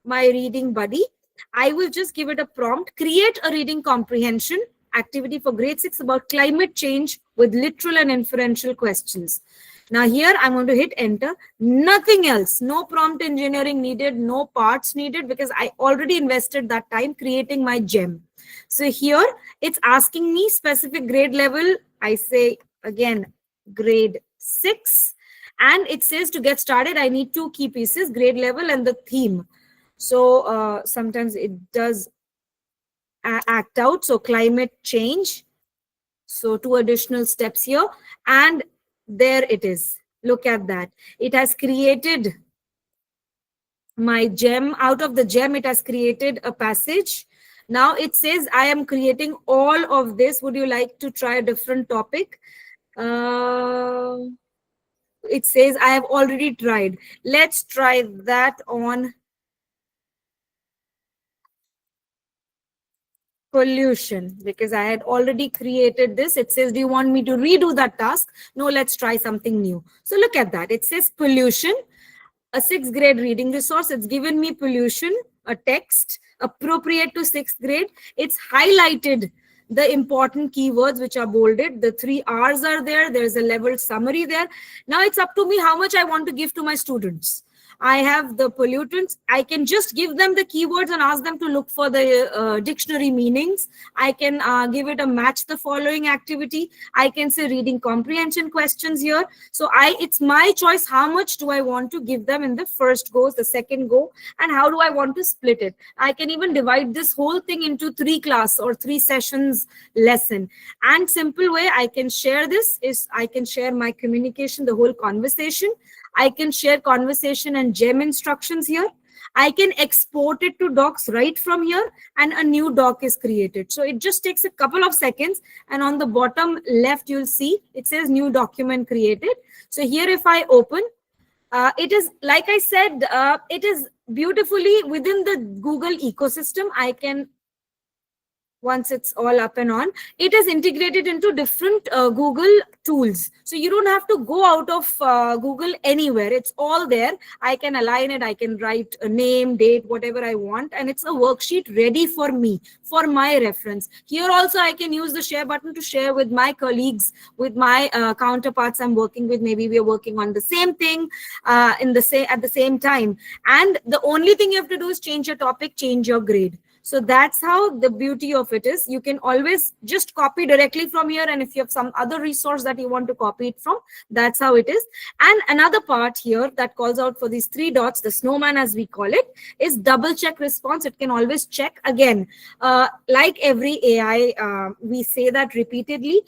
my reading buddy. I will just give it a prompt, create a reading comprehension activity for grade 6 about climate change with literal and inferential questions. Now here I'm going to hit enter. Nothing else, no prompt engineering needed, no parts needed, because I already invested that time creating my gem. So here it's asking me specific grade level. I say again grade 6, and it says to get started I need 2 key pieces, grade level and the theme. So sometimes it does act out. So climate change. So 2 additional steps here, and there it is. Look at that. It has created my gem. Out of the gem, it has created a passage. Now it says I am creating all of this. Would you like to try a different topic? It says I have already tried. Let's try that on pollution, because I had already created this. It says, do you want me to redo that task? No, let's try something new. So look at that. It says pollution. a sixth grade reading resource. It's given me pollution, a text appropriate to sixth grade. It's highlighted the important keywords which are bolded. The 3 R's are there. There's a level summary there. Now it's up to me how much I want to give to my students. I have the pollutants. I can just give them the keywords and ask them to look for the dictionary meanings. I can give it a match the following activity. I can say reading comprehension questions here. So it's my choice how much do I want to give them in the first go, the second go, and how do I want to split it. I can even divide this whole thing into 3 class or 3 sessions lesson. And simple way I can share this is I can share my communication, the whole conversation. I can share conversation and gem instructions here. I can export it to docs right from here, and a new doc is created. So it just takes a couple of seconds, and on the bottom left you'll see it says new document created. So here if I open, it is, like I said, it is beautifully within the Google ecosystem. I can, once it's all up and on, it is integrated into different Google tools. So you don't have to go out of Google anywhere. It's all there. I can align it. I can write a name, date, whatever I want. And it's a worksheet ready for me, for my reference. Here also, I can use the share button to share with my colleagues, with my counterparts I'm working with. Maybe we're working on the same thing at the same time. And the only thing you have to do is change your topic, change your grade. So that's how the beauty of it is. You can always just copy directly from here. And if you have some other resource that you want to copy it from, that's how it is. And another part here that calls out for these 3 dots, the snowman as we call it, is double check response. It can always check again. Like every AI, we say that repeatedly.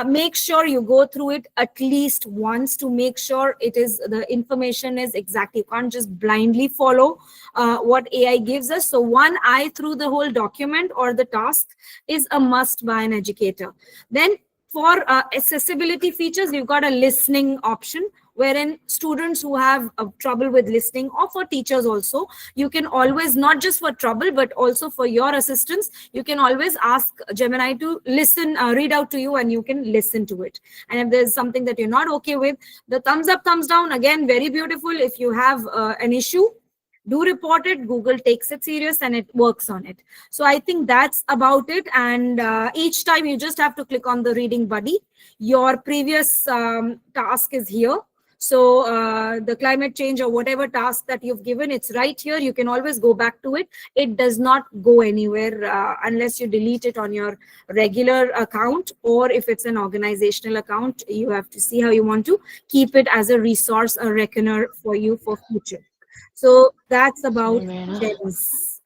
Make sure you go through it at least once to make sure the information is exact. You can't just blindly follow what AI gives us. So one eye through the whole document or the task is a must by an educator. Then for accessibility features, we've got a listening option, wherein students who have trouble with listening, or for teachers also, you can always, not just for trouble, but also for your assistance, you can always ask Gemini to listen, read out to you, and you can listen to it. And if there's something that you're not okay with, the thumbs up, thumbs down, again, very beautiful. If you have an issue, do report it. Google takes it serious and it works on it. So I think that's about it. And each time you just have to click on the reading buddy. Your previous task is here. So the climate change or whatever task that you've given, it's right here. You can always go back to it. It does not go anywhere unless you delete it on your regular account, or if it's an organizational account, you have to see how you want to keep it as a resource, a reckoner for you for future. So that's about gems.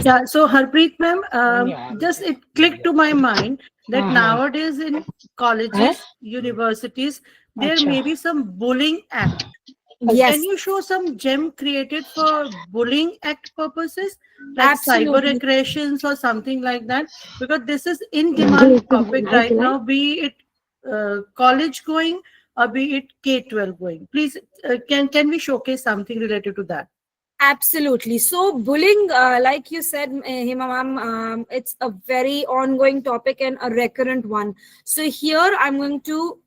Yeah, so Harpreet ma'am, just it clicked to my mind that nowadays in colleges, universities, there may be some bullying act. Yes, Can you show some gem created for bullying act purposes, like cyber absolutely. aggressions or something like that? Because this is in demand topic right now, be it college going or be it K-12 going. Please, can we showcase something related to that? Absolutely. So bullying, like you said, Hima ma'am, it's a very ongoing topic and a recurrent one. So here I'm going to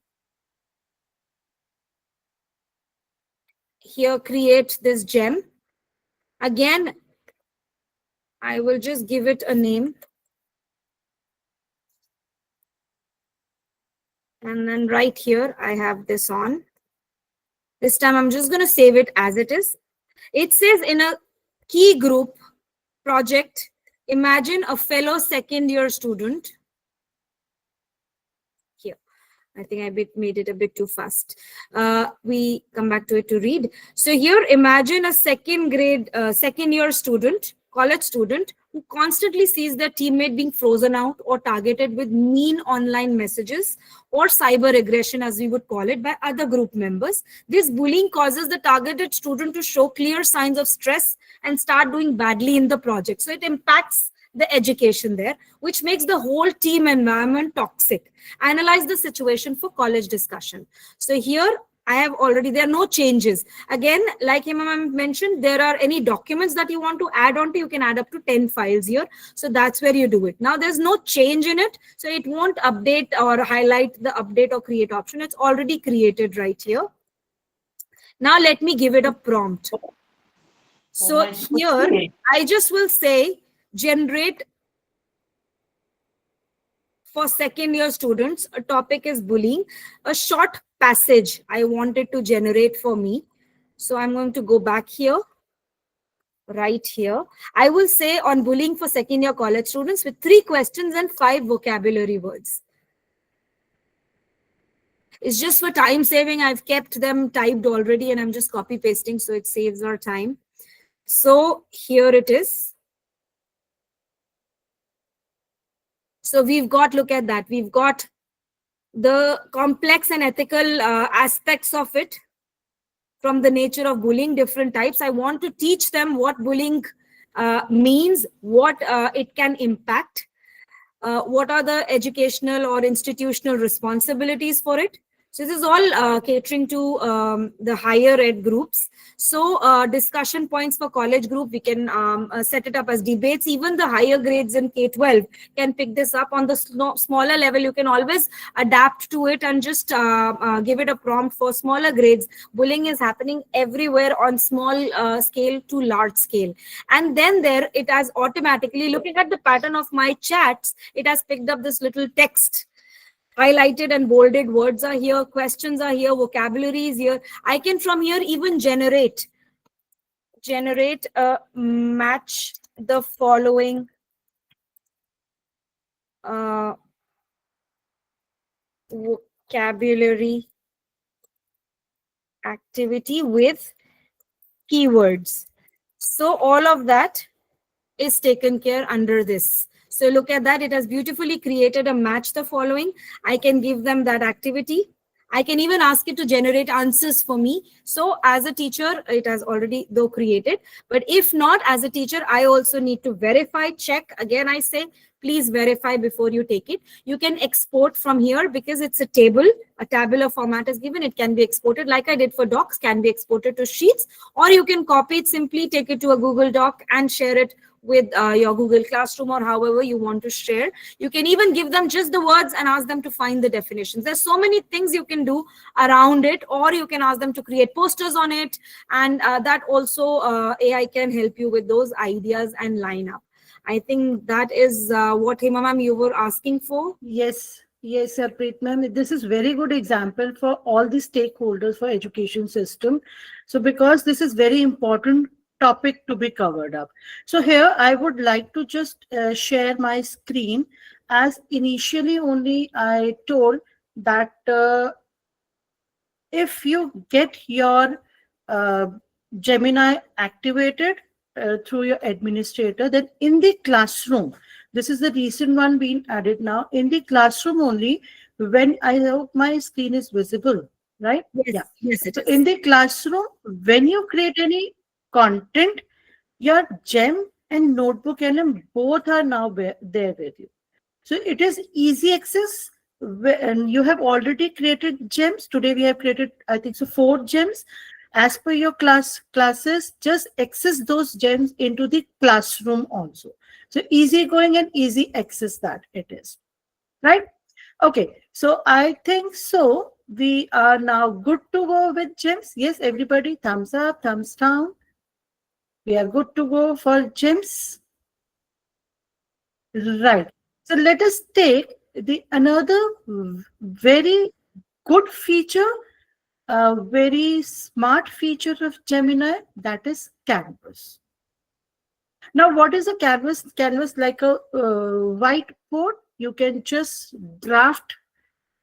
create this gem. Again, I will just give it a name. And then right here, I have this on. This time I'm just going to save it as it is. It says in a key group project, imagine a fellow second year student. Here, I think I made it a bit too fast. We come back to it to read. So here, imagine a second year student, college student, who constantly sees their teammate being frozen out or targeted with mean online messages or cyber aggression, as we would call it, by other group members. This bullying causes the targeted student to show clear signs of stress and start doing badly in the project. So it impacts the education there, which makes the whole team environment toxic. Analyze the situation for college discussion. So here, there are no changes. Again, like Hima mentioned, there are any documents that you want to add on to, you can add up to 10 files here. So that's where you do it. Now there's no change in it. So it won't update or highlight the update or create option. It's already created right here. Now let me give it a prompt. So here I just will say generate for second year students. A topic is bullying. A short passage I wanted to generate for me. So I'm going to go back here, right here. I will say on bullying for second year college students with 3 questions and 5 vocabulary words. It's just for time saving. I've kept them typed already and I'm just copy pasting, so it saves our time. So here it is. So we've got, look at that. We've got the complex and ethical aspects of it from the nature of bullying, different types. I want to teach them what bullying means, what it can impact, what are the educational or institutional responsibilities for it. So this is all catering to the higher ed groups. So discussion points for college group, we can set it up as debates. Even the higher grades in K-12 can pick this up. On the smaller level, you can always adapt to it and just give it a prompt for smaller grades. Bullying is happening everywhere on small scale to large scale. And then there it has automatically, looking at the pattern of my chats, it has picked up this little text. Highlighted and bolded words are here, questions are here, vocabulary is here. I can from here even generate a match the following vocabulary activity with keywords. So all of that is taken care under this. So look at that. It has beautifully created a match the following. I can give them that activity. I can even ask it to generate answers for me. So as a teacher, it has already though created. But if not, as a teacher, I also need to verify, check. Again, I say, please verify before you take it. You can export from here because it's a table. A tabular format is given. It can be exported like I did for docs, can be exported to sheets, or you can copy it simply, take it to a Google Doc and share it with your Google Classroom or however you want to share. You can even give them just the words and ask them to find the definitions. There's so many things you can do around it, or you can ask them to create posters on it, and that also AI can help you with those ideas and line up. I think that is what Hema ma'am you were asking for. Yes, yes, Preet ma'am. This is very good example for all the stakeholders for education system. So because this is very important topic to be covered up. So here I would like to just share my screen, as initially only I told that if you get your Gemini activated through your administrator, then in the classroom, this is the recent one being added now, in the classroom only, when I hope my screen is visible, right? Yes, yeah. Yes, it so is. in the classroom, when you create any content, your gem and notebook LM both are now there with you. So it is easy access. And you have already created gems. Today we have created, I think so, 4 gems. As per your classes, just access those gems into the classroom also. So easy going and easy access that it is. Right? Okay. So I think so. We are now good to go with gems. Yes, everybody, thumbs up, thumbs down. We are good to go for gems. Right. So let us take the another very good feature, very smart feature of Gemini, that is Canvas. Now, what is a Canvas? Canvas like a whiteboard. You can just draft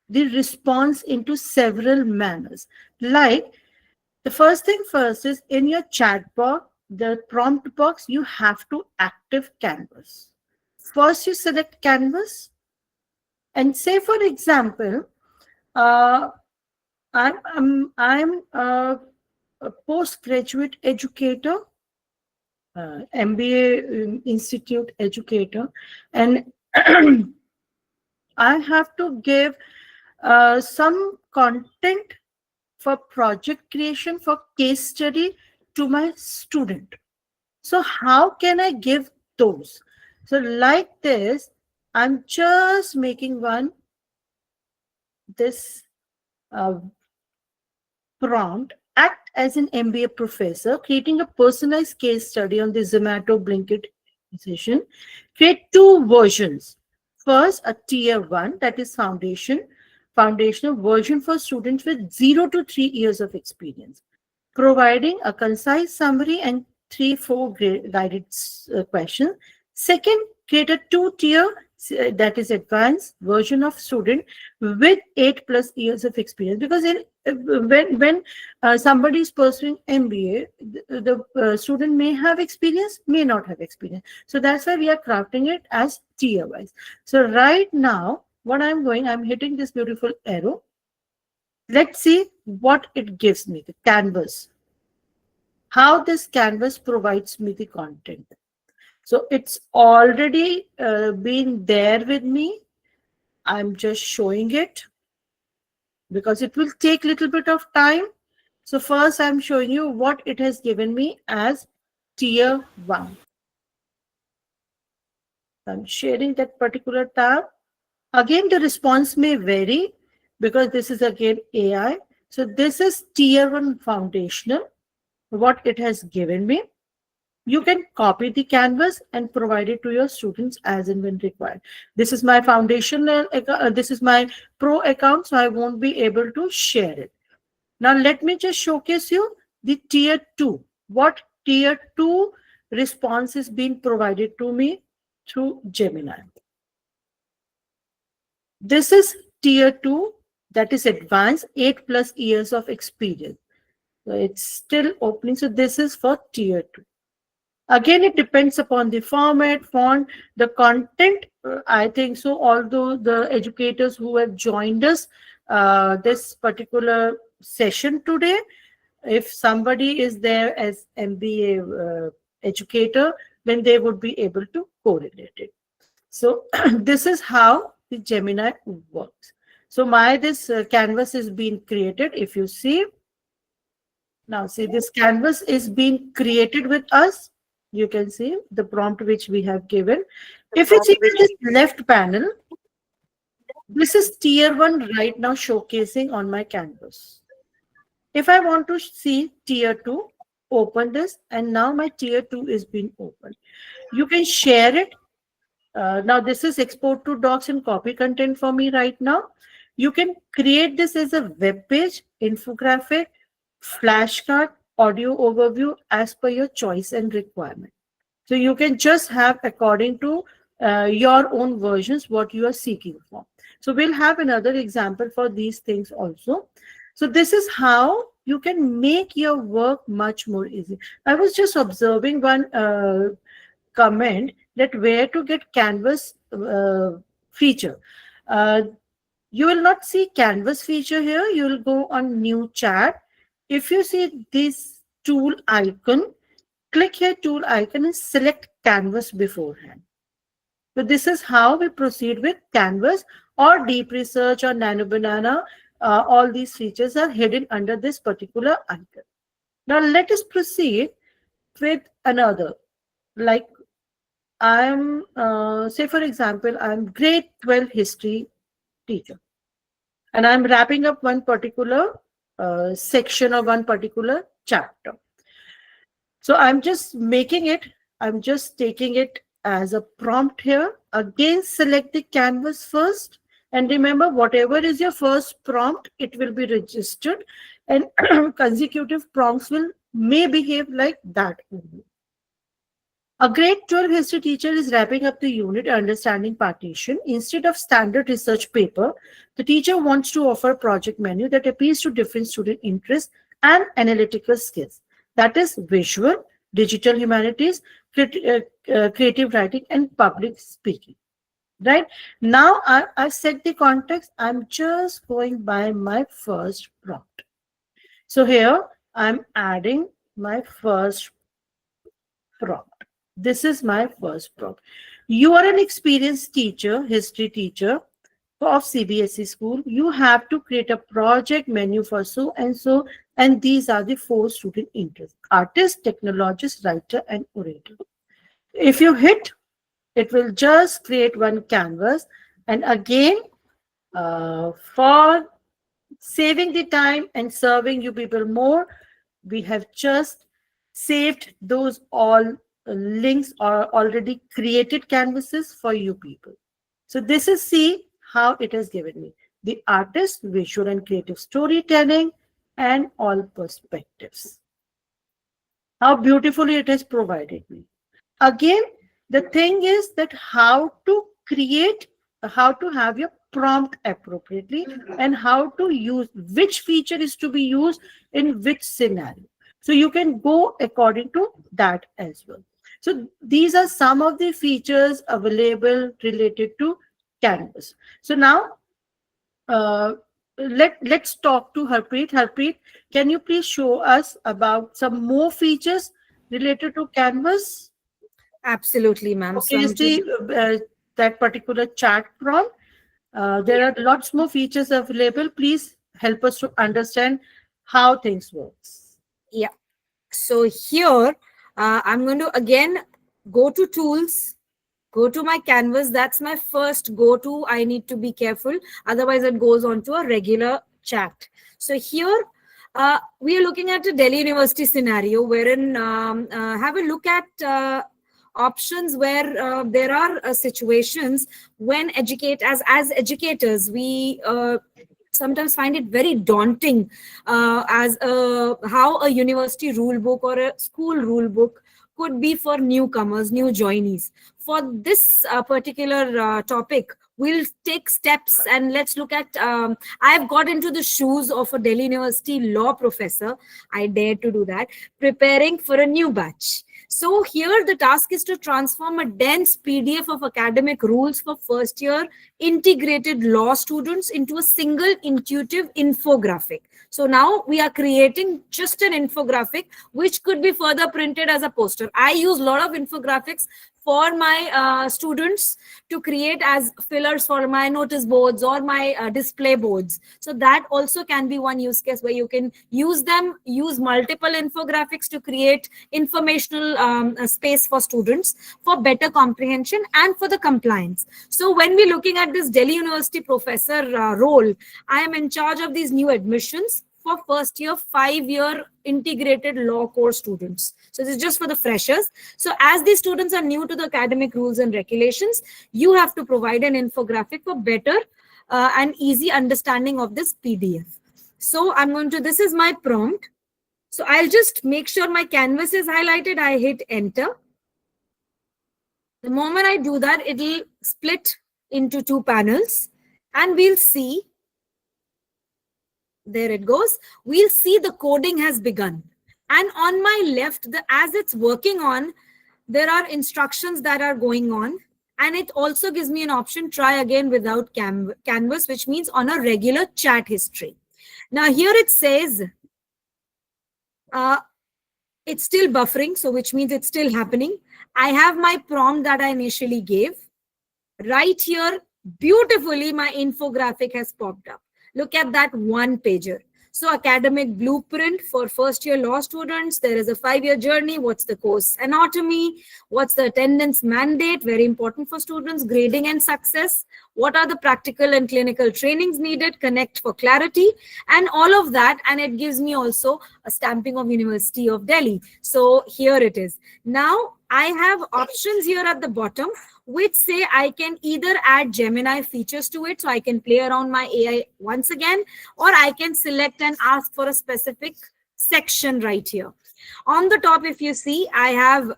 the response into several manners. Like the first thing first is in your chat box, the prompt box, you have to active Canvas. First, you select Canvas and say, for example, I'm a postgraduate educator, MBA institute educator, and I have to give some content for project creation for case study to my student. So how can I give those? So like this, I'm just making this prompt Act as an MBA professor, creating a personalized case study on the Zomato Blinkit session. Create two versions. First, a tier one, that is foundational version for students with 0 to 3 years of experience, providing a concise summary and 3 4 guided questions. Second, create a two-tier, that is advanced version of student with 8+ years of experience. Because when somebody is pursuing MBA, the student may have experience, may not have experience. So that's why we are crafting it as tier wise. So right now, what I'm hitting this beautiful arrow. Let's see what it gives me, the canvas, how this canvas provides me the content. So it's already been there with me. I'm just showing it because it will take a little bit of time. So first I'm showing you what it has given me as tier 1. I'm sharing that particular tab. Again, the response may vary because this is again AI. So this is tier 1 foundational, what it has given me. You can copy the canvas and provide it to your students as and when required. This is my foundational, this is my pro account, so I won't be able to share it. Now let me just showcase you the tier 2. What tier 2 response is being provided to me through Gemini. This is tier 2, that is advanced, 8+ years of experience. So it's still opening. So this is for tier 2. Again, it depends upon the format, font, the content. I think so. Although the educators who have joined us this particular session today, if somebody is there as MBA educator, then they would be able to correlate it. So this is how the Gemini works. So this canvas is being created. If you see, now see, this canvas is being created with us. You can see the prompt which we have given. If you see this left panel, this is tier 1 right now showcasing on my canvas. If I want to see tier 2, open this, and now my tier 2 is being opened. You can share it. Now this is export to docs and copy content for me right now. You can create this as a web page, infographic, flashcard, audio overview as per your choice and requirement. So you can just have according to your own versions what you are seeking for. So we'll have another example for these things also. So this is how you can make your work much more easy. I was just observing one comment that where to get canvas feature. You will not see canvas feature here. You will go on new chat. If you see this tool icon, click here tool icon and select canvas beforehand. So this is how we proceed with canvas or deep research or nano banana. All these features are hidden under this particular icon. Now let us proceed with another. Like I'm, say for example, I'm grade 12 history teacher, and I'm wrapping up one particular section or one particular chapter. So I'm just making it, I'm just taking it as a prompt here. Again, select the canvas first. And remember, whatever is your first prompt, it will be registered, and consecutive prompts may behave like that only. A grade 12 history teacher is wrapping up the unit Understanding Partition. Instead of standard research paper, the teacher wants to offer a project menu that appeals to different student interests and analytical skills. That is visual, digital humanities, creative writing, and public speaking. Right? Now I've set the context. I'm just going by my first prompt. So here I'm adding my first prompt. This is my first prompt. You are an experienced teacher, history teacher of CBSE school. You have to create a project menu for so and so, and these are the 4 student interests: artist, technologist, writer, and orator. If you hit, it will just create one canvas. And again, for saving the time and serving you people more. We have just saved those all links or already created canvases for you people. So this is, see how it has given me the artist, visual and creative storytelling, and all perspectives. How beautifully it has provided me. Again, the thing is that how to create, how to have your prompt appropriately, and how to use which feature is to be used in which scenario. So you can go according to that as well. So these are some of the features available related to Canvas. So now let's talk to Harpreet. Harpreet, can you please show us about some more features related to Canvas? Absolutely, ma'am. So Okay, I'm just see that particular chat prompt. There are lots more features available. Please help us to understand how things works. yeah. So here, I'm going to again go to tools, go to my canvas. That's my first go to. I need to be careful. Otherwise, it goes on to a regular chat. So here, we are looking at a Delhi University scenario wherein have a look at options where there are situations when as educators, we sometimes find it very daunting as how a university rule book or a school rule book could be for newcomers, new joinees. For this particular topic, we'll take steps and let's look at. I've got into the shoes of a Delhi University law professor. I dare to do that, preparing for a new batch. So here the task is to transform a dense PDF of academic rules for first year integrated law students into a single intuitive infographic. So now we are creating just an infographic which could be further printed as a poster. I use a lot of infographics for my students to create as fillers for my notice boards or my display boards. So that also can be one use case where you can use multiple infographics to create informational space for students for better comprehension and for the compliance. So when we're looking at this Delhi University professor role, I am in charge of these new admissions for first year 5-year integrated law course students. So this is just for the freshers. So as these students are new to the academic rules and regulations, you have to provide an infographic for better and easy understanding of this PDF. So this is my prompt. So I'll just make sure my canvas is highlighted. I hit enter. The moment I do that, it'll split into 2 panels and we'll see. There it goes. We'll see the coding has begun. And on my left, as it's working on, there are instructions that are going on. And it also gives me an option, try again without canvas, which means on a regular chat history. Now here it says, it's still buffering, so which means it's still happening. I have my prompt that I initially gave. Right here, beautifully, my infographic has popped up. Look at that one pager. So academic blueprint for first year law students. There is a 5-year journey. What's the course anatomy? What's the attendance mandate? Very important for students. Grading and success. What are the practical and clinical trainings needed? Connect for clarity and all of that. And it gives me also a stamping of University of Delhi. So here it is. Now I have options here at the bottom which say I can either add Gemini features to it, so I can play around my AI once again, or I can select and ask for a specific section right here. On the top, if you see, I have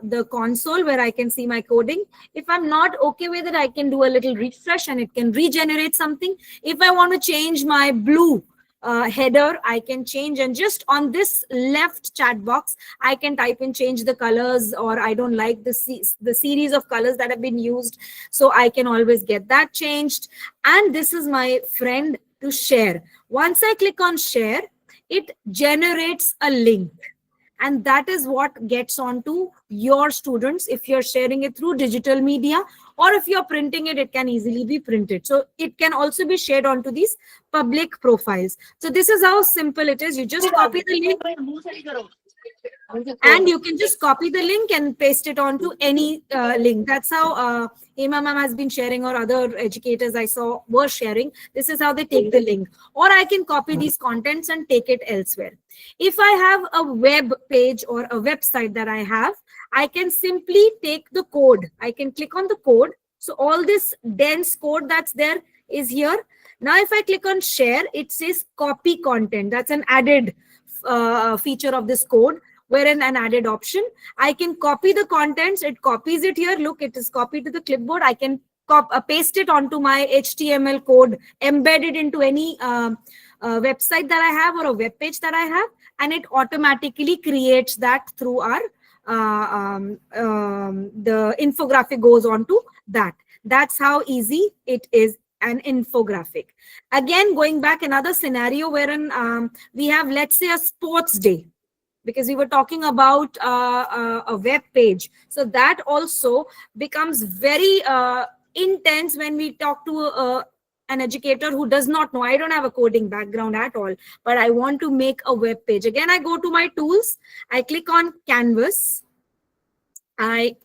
the console where I can see my coding. If I'm not okay with it, I can do a little refresh and it can regenerate something. If I want to change my blue header, I can change, and just on this left chat box I can type in change the colors, or I don't like the series of colors that have been used, so I can always get that changed. And this is my friend to share. Once I click on share, it generates a link, and that is what gets onto your students. If you're sharing it through digital media, or if you're printing it, it can easily be printed. So it can also be shared onto these public profiles. So this is how simple it is. You just copy the link. And you can just copy the link and paste it onto any link. That's how Hema ma'am has been sharing, or other educators I saw were sharing. This is how they take the link. Or I can copy these contents and take it elsewhere. If I have a web page or a website that I have, I can simply take the code. I can click on the code. So all this dense code that's there is here. Now, if I click on share, it says copy content. That's an added feature of this code, wherein an added option. I can copy the contents. It copies it here. Look, it is copied to the clipboard. I can paste it onto my HTML code, embed it into any website that I have or a web page that I have, and it automatically creates that through our the infographic goes on to that. That's how easy it is, an infographic. Again, going back, another scenario wherein we have, let's say, a sports day, because we were talking about a web page. So that also becomes very intense when we talk to an educator who does not know. I don't have a coding background at all, but I want to make a web page. Again, I go to my tools, I click on Canvas, I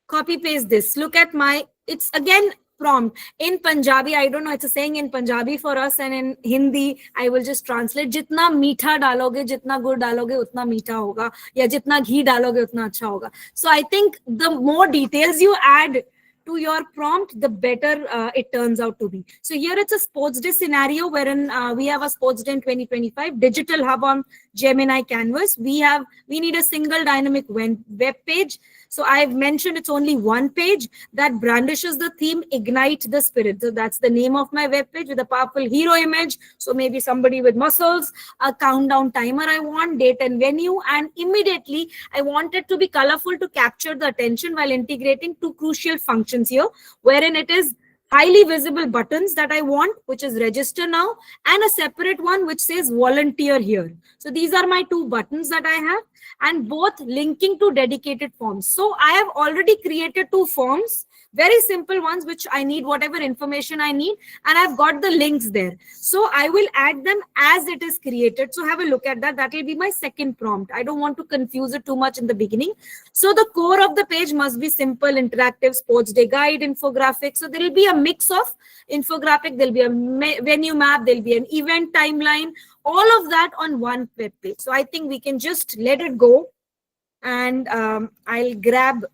copy paste this. Look at my, it's again prompt in Punjabi. I don't know, it's a saying in Punjabi for us, and in Hindi I will just translate. Jitna meetha daloge, jitna gur daloge, utna meetha hoga, ya jitna ghee daloge, utna acha hoga. So I think the more details you add to your prompt, the better it turns out to be. So here it's a sports day scenario wherein we have a sports day in 2025, digital hub on Gemini Canvas. We need a single dynamic web page. So I've mentioned it's only one page that brandishes the theme, Ignite the Spirit. So that's the name of my web page, with a powerful hero image. So maybe somebody with muscles, a countdown timer I want, date and venue, and immediately I want it to be colorful to capture the attention while integrating two crucial functions here, wherein it is highly visible buttons that I want, which is register now, and a separate one which says volunteer here. So these are my two buttons that I have, and both linking to dedicated forms. So I have already created two forms, very simple ones, which I need whatever information I need, and I've got the links there. So I will add them as it is created. So have a look at that. That will be my second prompt. I don't want to confuse it too much in the beginning. So the core of the page must be simple, interactive, sports day guide, infographic. So there will be a mix of infographic, there'll be a venue map, there'll be an event timeline, all of that on one web page. So I think we can just let it go, and I'll grab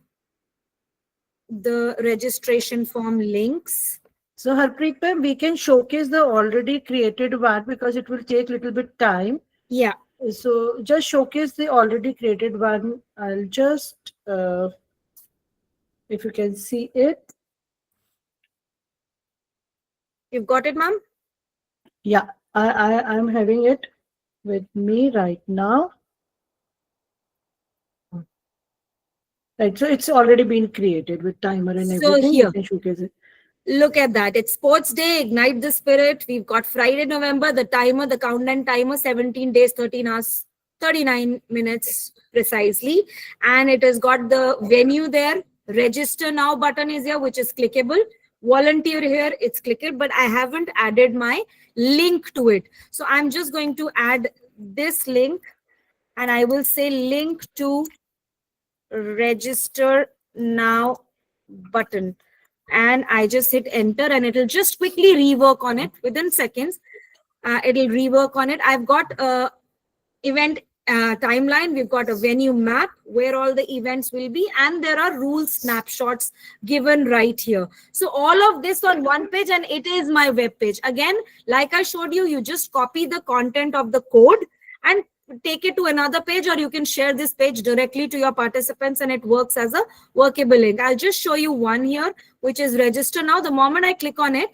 the registration form links. So Harpreet ma'am, we can showcase the already created one because it will take a little bit time. Yeah. So just showcase the already created one. I'll just, if you can see it. You've got it, ma'am? Yeah, I'm having it with me right now. Right, so it's already been created with timer and everything. Here, you can showcase it. Look at that. It's sports day, ignite the spirit. We've got Friday, November, the timer, the countdown timer, 17 days, 13 hours, 39 minutes precisely. And it has got the venue there. Register now button is here, which is clickable. Volunteer here, it's clickable, but I haven't added my link to it. So I'm just going to add this link, and I will say link to register now button, and I just hit enter, and it'll just quickly rework on it within seconds. It'll rework on it. I've got a event timeline, we've got a venue map where all the events will be, and there are rule snapshots given right here. So all of this on one page, and it is my web page. Again, like I showed you, you just copy the content of the code and take it to another page, or you can share this page directly to your participants, and it works as a workable link. I'll just show you one here, which is register now. The moment I click on it,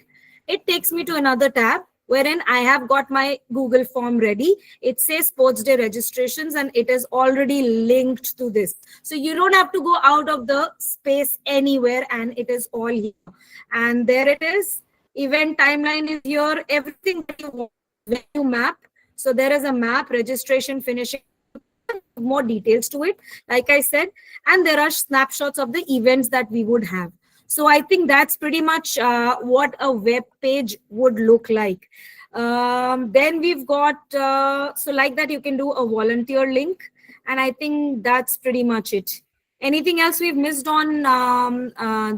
it takes me to another tab wherein I have got my Google form ready. It says sports day registrations, and it is already linked to this. So you don't have to go out of the space anywhere, and it is all here. And there it is. Event timeline is here. Everything that you want. Venue map. So there is a map, registration, finishing, more details to it, like I said, and there are snapshots of the events that we would have. So I think that's pretty much what a web page would look like. Then we've got, so like that, you can do a volunteer link, And I think that's pretty much it. Anything else we've missed on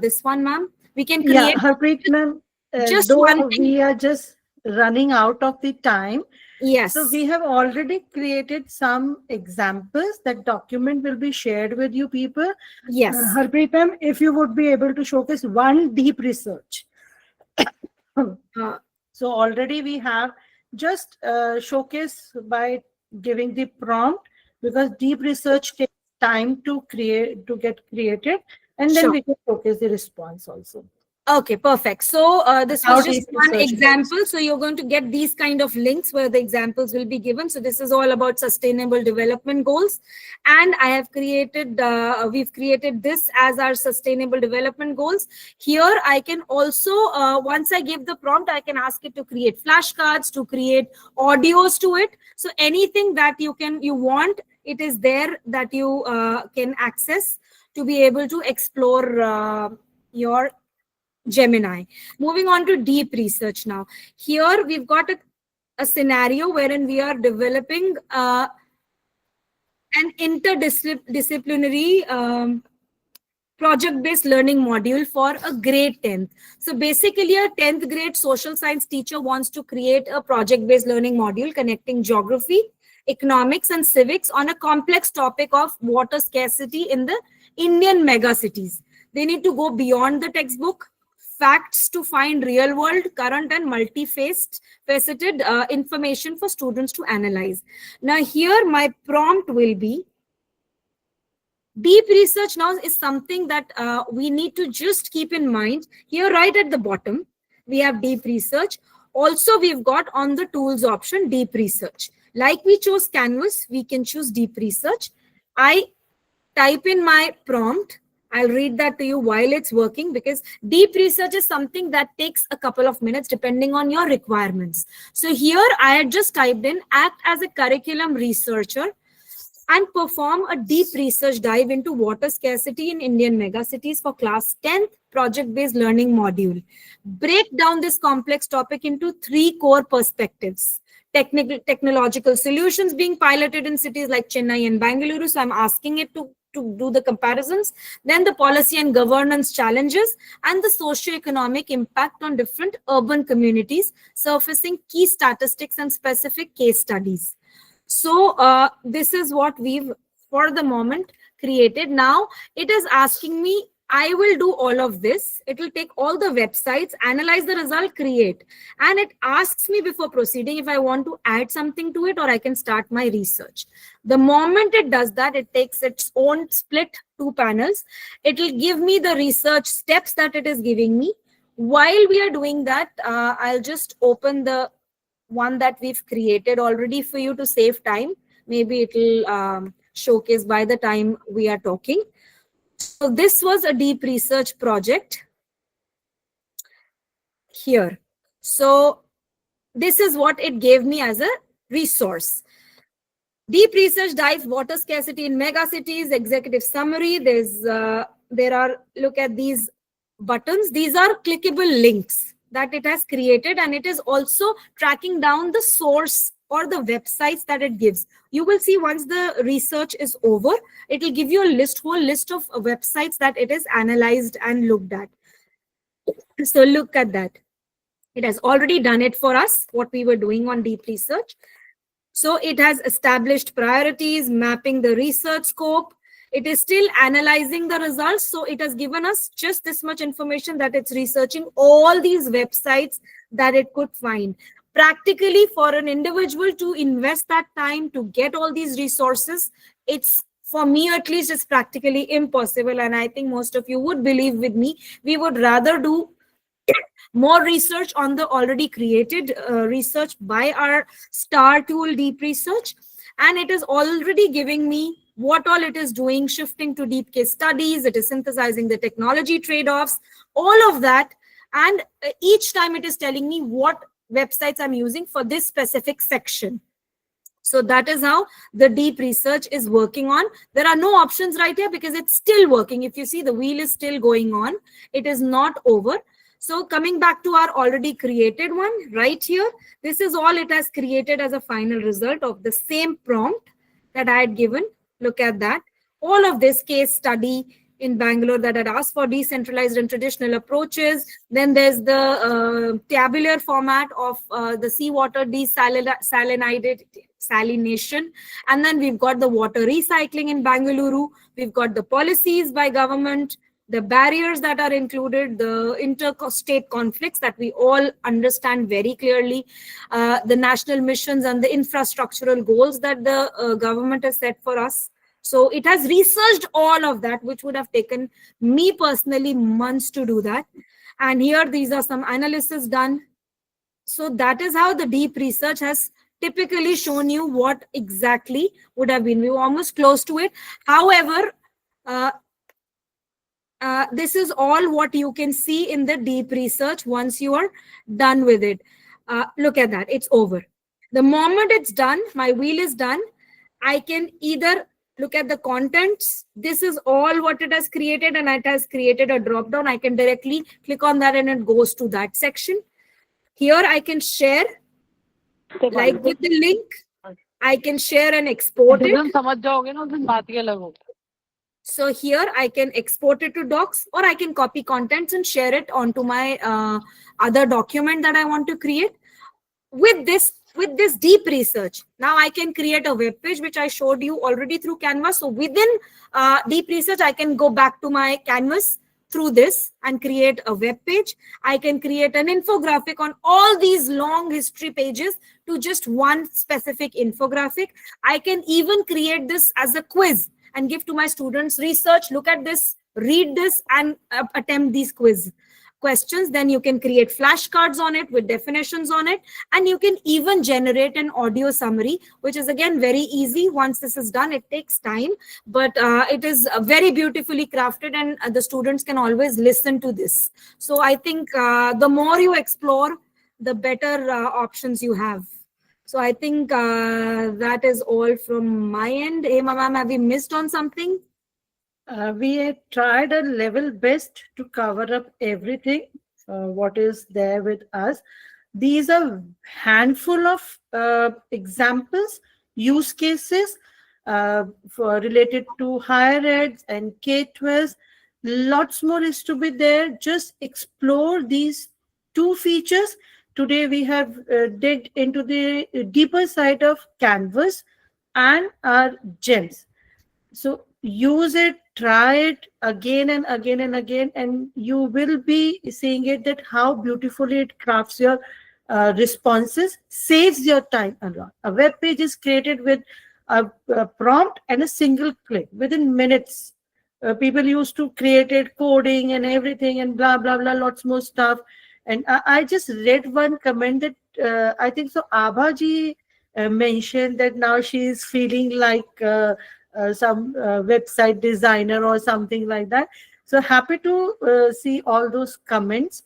this one, ma'am? We can Yeah, create Harpreet ma'am, just though one thing. we are just running out of the time, so Yes. we have already created some examples. That document will be shared with you people. Yes. Harpreet ma'am, if you would be able to showcase one deep research. Uh, So already we have just showcase by giving the prompt, because deep research takes time to get created, and then sure. we can showcase the response also. Okay, perfect. So this How was just deep one research goes. example. So you're going to get these kind of links where the examples will be given. So this is all about sustainable development goals. And I have created, we've created this as our sustainable development goals. Here I can also, once I give the prompt, I can ask it to create flashcards, to create audios to it. So anything that you want, it is there that you can access to be able to explore your Gemini. Moving on to deep research now. Here we've got a scenario wherein we are developing an interdisciplinary project-based learning module for a grade 10th. So basically a 10th grade social science teacher wants to create a project-based learning module connecting geography, economics and civics on a complex topic of water scarcity in the Indian megacities. They need to go beyond the textbook, facts to find real world, current and multifaceted information for students to analyze. Now here my prompt will be, deep research now is something that we need to just keep in mind. Here right at the bottom, we have deep research. Also, we've got on the tools option, deep research. Like we chose Canvas, we can choose deep research. I type in my prompt. I'll read that to you while it's working, because deep research is something that takes a couple of minutes depending on your requirements. So here I had just typed in, act as a curriculum researcher and perform a deep research dive into water scarcity in Indian megacities for class 10th project-based learning module. Break down this complex topic into 3 core perspectives. Technological solutions being piloted in cities like Chennai and Bangalore. So I'm asking it to do the comparisons. Then the policy and governance challenges and the socio-economic impact on different urban communities, surfacing key statistics and specific case studies. So this is what we've, for the moment, created. Now it is asking me, I will do all of this. It will take all the websites, analyze the result, create. And it asks me before proceeding if I want to add something to it or I can start my research. The moment it does that, it takes its own split 2 panels. It will give me the research steps that it is giving me. While we are doing that, I'll just open the one that we've created already for you to save time. Maybe it will showcase by the time we are talking. So this was a deep research project here. So this is what it gave me as a resource. Deep research dive water scarcity in mega cities, executive summary. There are, look at these buttons. These are clickable links that it has created, and it is also tracking down the source or the websites that it gives. You will see once the research is over, it will give you a whole list of websites that it is analyzed and looked at. So look at that. It has already done it for us, what we were doing on deep research. So it has established priorities, mapping the research scope. It is still analyzing the results. So it has given us just this much information that it's researching all these websites that it could find. Practically, for an individual to invest that time to get all these resources, it's, for me at least, it's practically impossible. And I think most of you would believe with me. We would rather do more research on the already created research by our star tool, deep research. And it is already giving me what all it is doing, shifting to deep case studies. It is synthesizing the technology trade-offs, all of that. And each time it is telling me what websites I'm using for this specific section. So that is how the deep research is working on. There are no options right here because it's still working. If you see, the wheel is still going on. It is not over. So coming back to our already created one right here, this is all it has created as a final result of the same prompt that I had given Look at that. All of this case study in Bangalore that had asked for decentralized and traditional approaches. Then there's the tabular format of the seawater desalination. And then we've got the water recycling in Bangalore. We've got the policies by government, the barriers that are included, the interstate conflicts that we all understand very clearly, the national missions and the infrastructural goals that the government has set for us. So it has researched all of that, which would have taken me personally months to do that. And here, these are some analysis done. So that is how the deep research has typically shown you what exactly would have been. We were almost close to it. However, this is all what you can see in the deep research once you are done with it. Look at that. It's over. The moment it's done, my wheel is done, I can either look at the contents. This is all what it has created, and it has created a drop down. I can directly click on that and it goes to that section. Here I can share, like with the link, I can share and export it. So here I can export it to docs, or I can copy contents and share it onto my other document that I want to create. With this deep research, now I can create a web page, which I showed you already through Canvas. So within deep research, I can go back to my Canvas through this and create a web page. I can create an infographic on all these long history pages to just one specific infographic. I can even create this as a quiz and give to my students research, look at this, read this, and attempt these questions. Then you can create flashcards on it with definitions on it, and you can even generate an audio summary, which is again very easy. Once this is done, it takes time, but it is very beautifully crafted, and the students can always listen to this. So I think the more you explore, the better options you have. So I think that is all from my end. Hey, ma'am, have we missed on something? We had tried a level best to cover up everything what is there with us. These are handful of examples, use cases for related to higher eds and K-12. Lots more is to be there. Just explore these two features. Today we have dig into the deeper side of Canvas and our gems. So use it, try it again and again and again, and you will be seeing it that how beautifully it crafts your responses, saves your time a lot. A web page is created with a prompt and a single click within minutes. People used to create it, coding and everything and blah, blah, blah, lots more stuff. And I just read one comment that I think so Abhaji mentioned that now she is feeling like some website designer or something like that. So happy to see all those comments.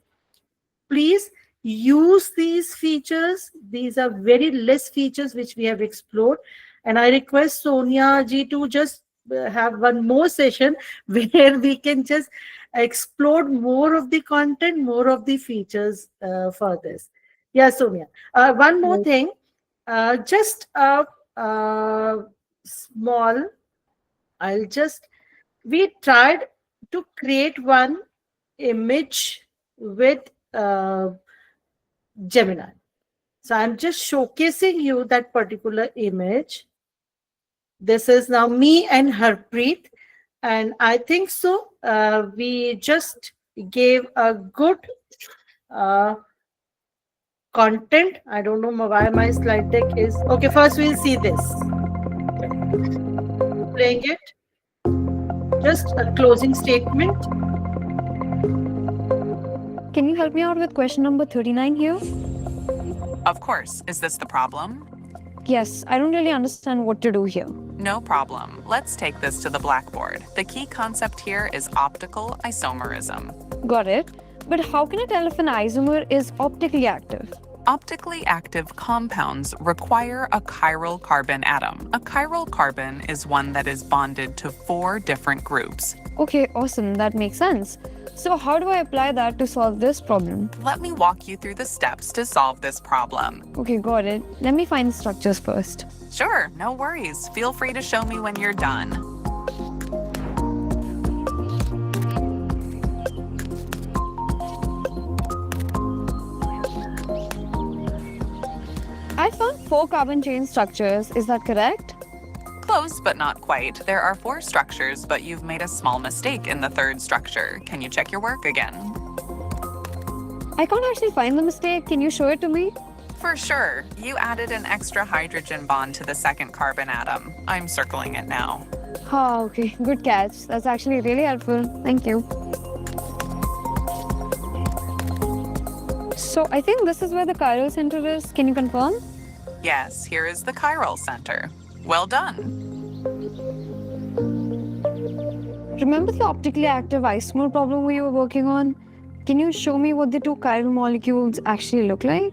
Please use these features. These are very less features which we have explored. And I request Sonia ji to just have one more session where we can just explore more of the content, more of the features for this. Yeah, Sonia. One more thing, just a small, we tried to create one image with Gemini. So I'm just showcasing you that particular image. This is now me and Harpreet. And I think so. We just gave a good content. I don't know why my slide deck is. Okay, first we'll see this. Playing it. Just a closing statement. Can you help me out with question number 39 here? Of course. Is this the problem? Yes, I don't really understand what to do here. No problem. Let's take this to the blackboard. The key concept here is optical isomerism. Got it. But how can I tell if an isomer is optically active? Optically active compounds require a chiral carbon atom. A chiral carbon is one that is bonded to 4 different groups. Okay, awesome. That makes sense. So, how do I apply that to solve this problem? Let me walk you through the steps to solve this problem. Okay, got it. Let me find the structures first. Sure, no worries. Feel free to show me when you're done. I found 4 carbon chain structures. Is that correct? Close, but not quite. There are 4 structures, but you've made a small mistake in the 3rd structure. Can you check your work again? I can't actually find the mistake. Can you show it to me? For sure. You added an extra hydrogen bond to the 2nd carbon atom. I'm circling it now. Oh, okay. Good catch. That's actually really helpful. Thank you. So, I think this is where the chiral center is. Can you confirm? Yes, here is the chiral center. Well done. Remember the optically active isomer problem we were working on? Can you show me what the 2 chiral molecules actually look like?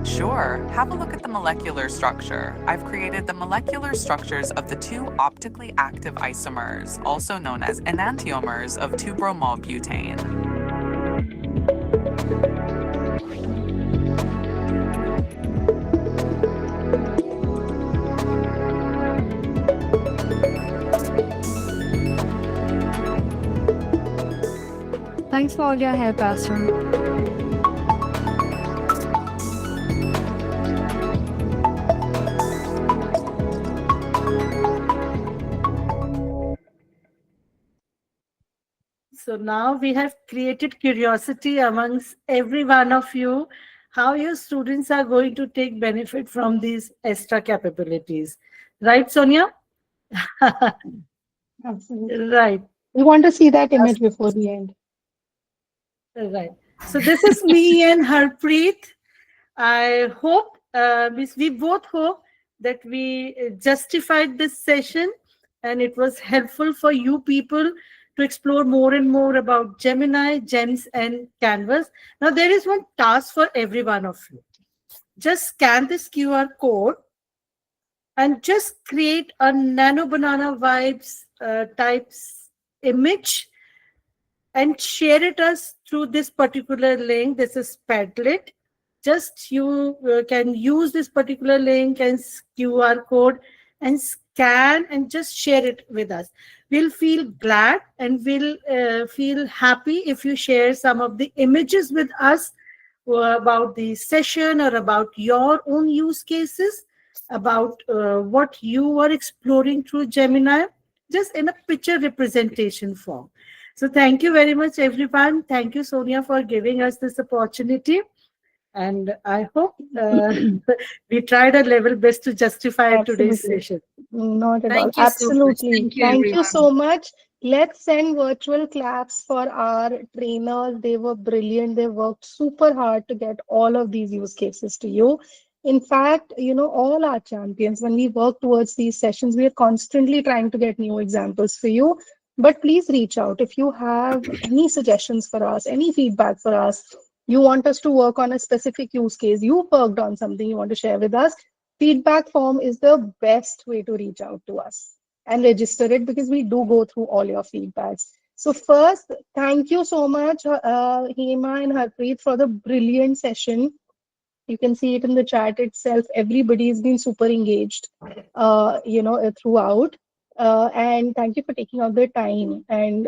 Sure. Have a look at the molecular structure. I've created the molecular structures of the 2 optically active isomers, also known as enantiomers of 2-bromobutane. Thanks for all your help, Astra. So now we have created curiosity amongst every one of you, how your students are going to take benefit from these extra capabilities. Right, Sonia? Absolutely. Right. We want to see that image before the end. Right. So this is me and Harpreet. I hope, we both hope that we justified this session and it was helpful for you people to explore more and more about Gemini, GEMS, and Canvas. Now, there is one task for every one of you. Just scan this QR code and just create a Nano Banana Vibes types image and share it us through this particular link. This is Padlet. Just you can use this particular link and QR code and scan and just share it with us. We'll feel glad and we'll feel happy if you share some of the images with us about the session or about your own use cases, about what you are exploring through Gemini, just in a picture representation form. So thank you very much, everyone. Thank you, Sonia, for giving us this opportunity. And I hope we tried our level best to justify today's session. Not at all. Thank you so much. Absolutely. Thank you everyone. so much. Let's send virtual claps for our trainers. They were brilliant. They worked super hard to get all of these use cases to you. In fact, all our champions, when we work towards these sessions, we are constantly trying to get new examples for you. But please reach out if you have any suggestions for us, any feedback for us. You want us to work on a specific use case, you worked on something you want to share with us. Feedback form is the best way to reach out to us and register it, because we do go through all your feedbacks. So first, thank you so much, Hema and Harpreet, for the brilliant session. You can see it in the chat itself. Everybody's been super engaged, throughout. And thank you for taking out the time and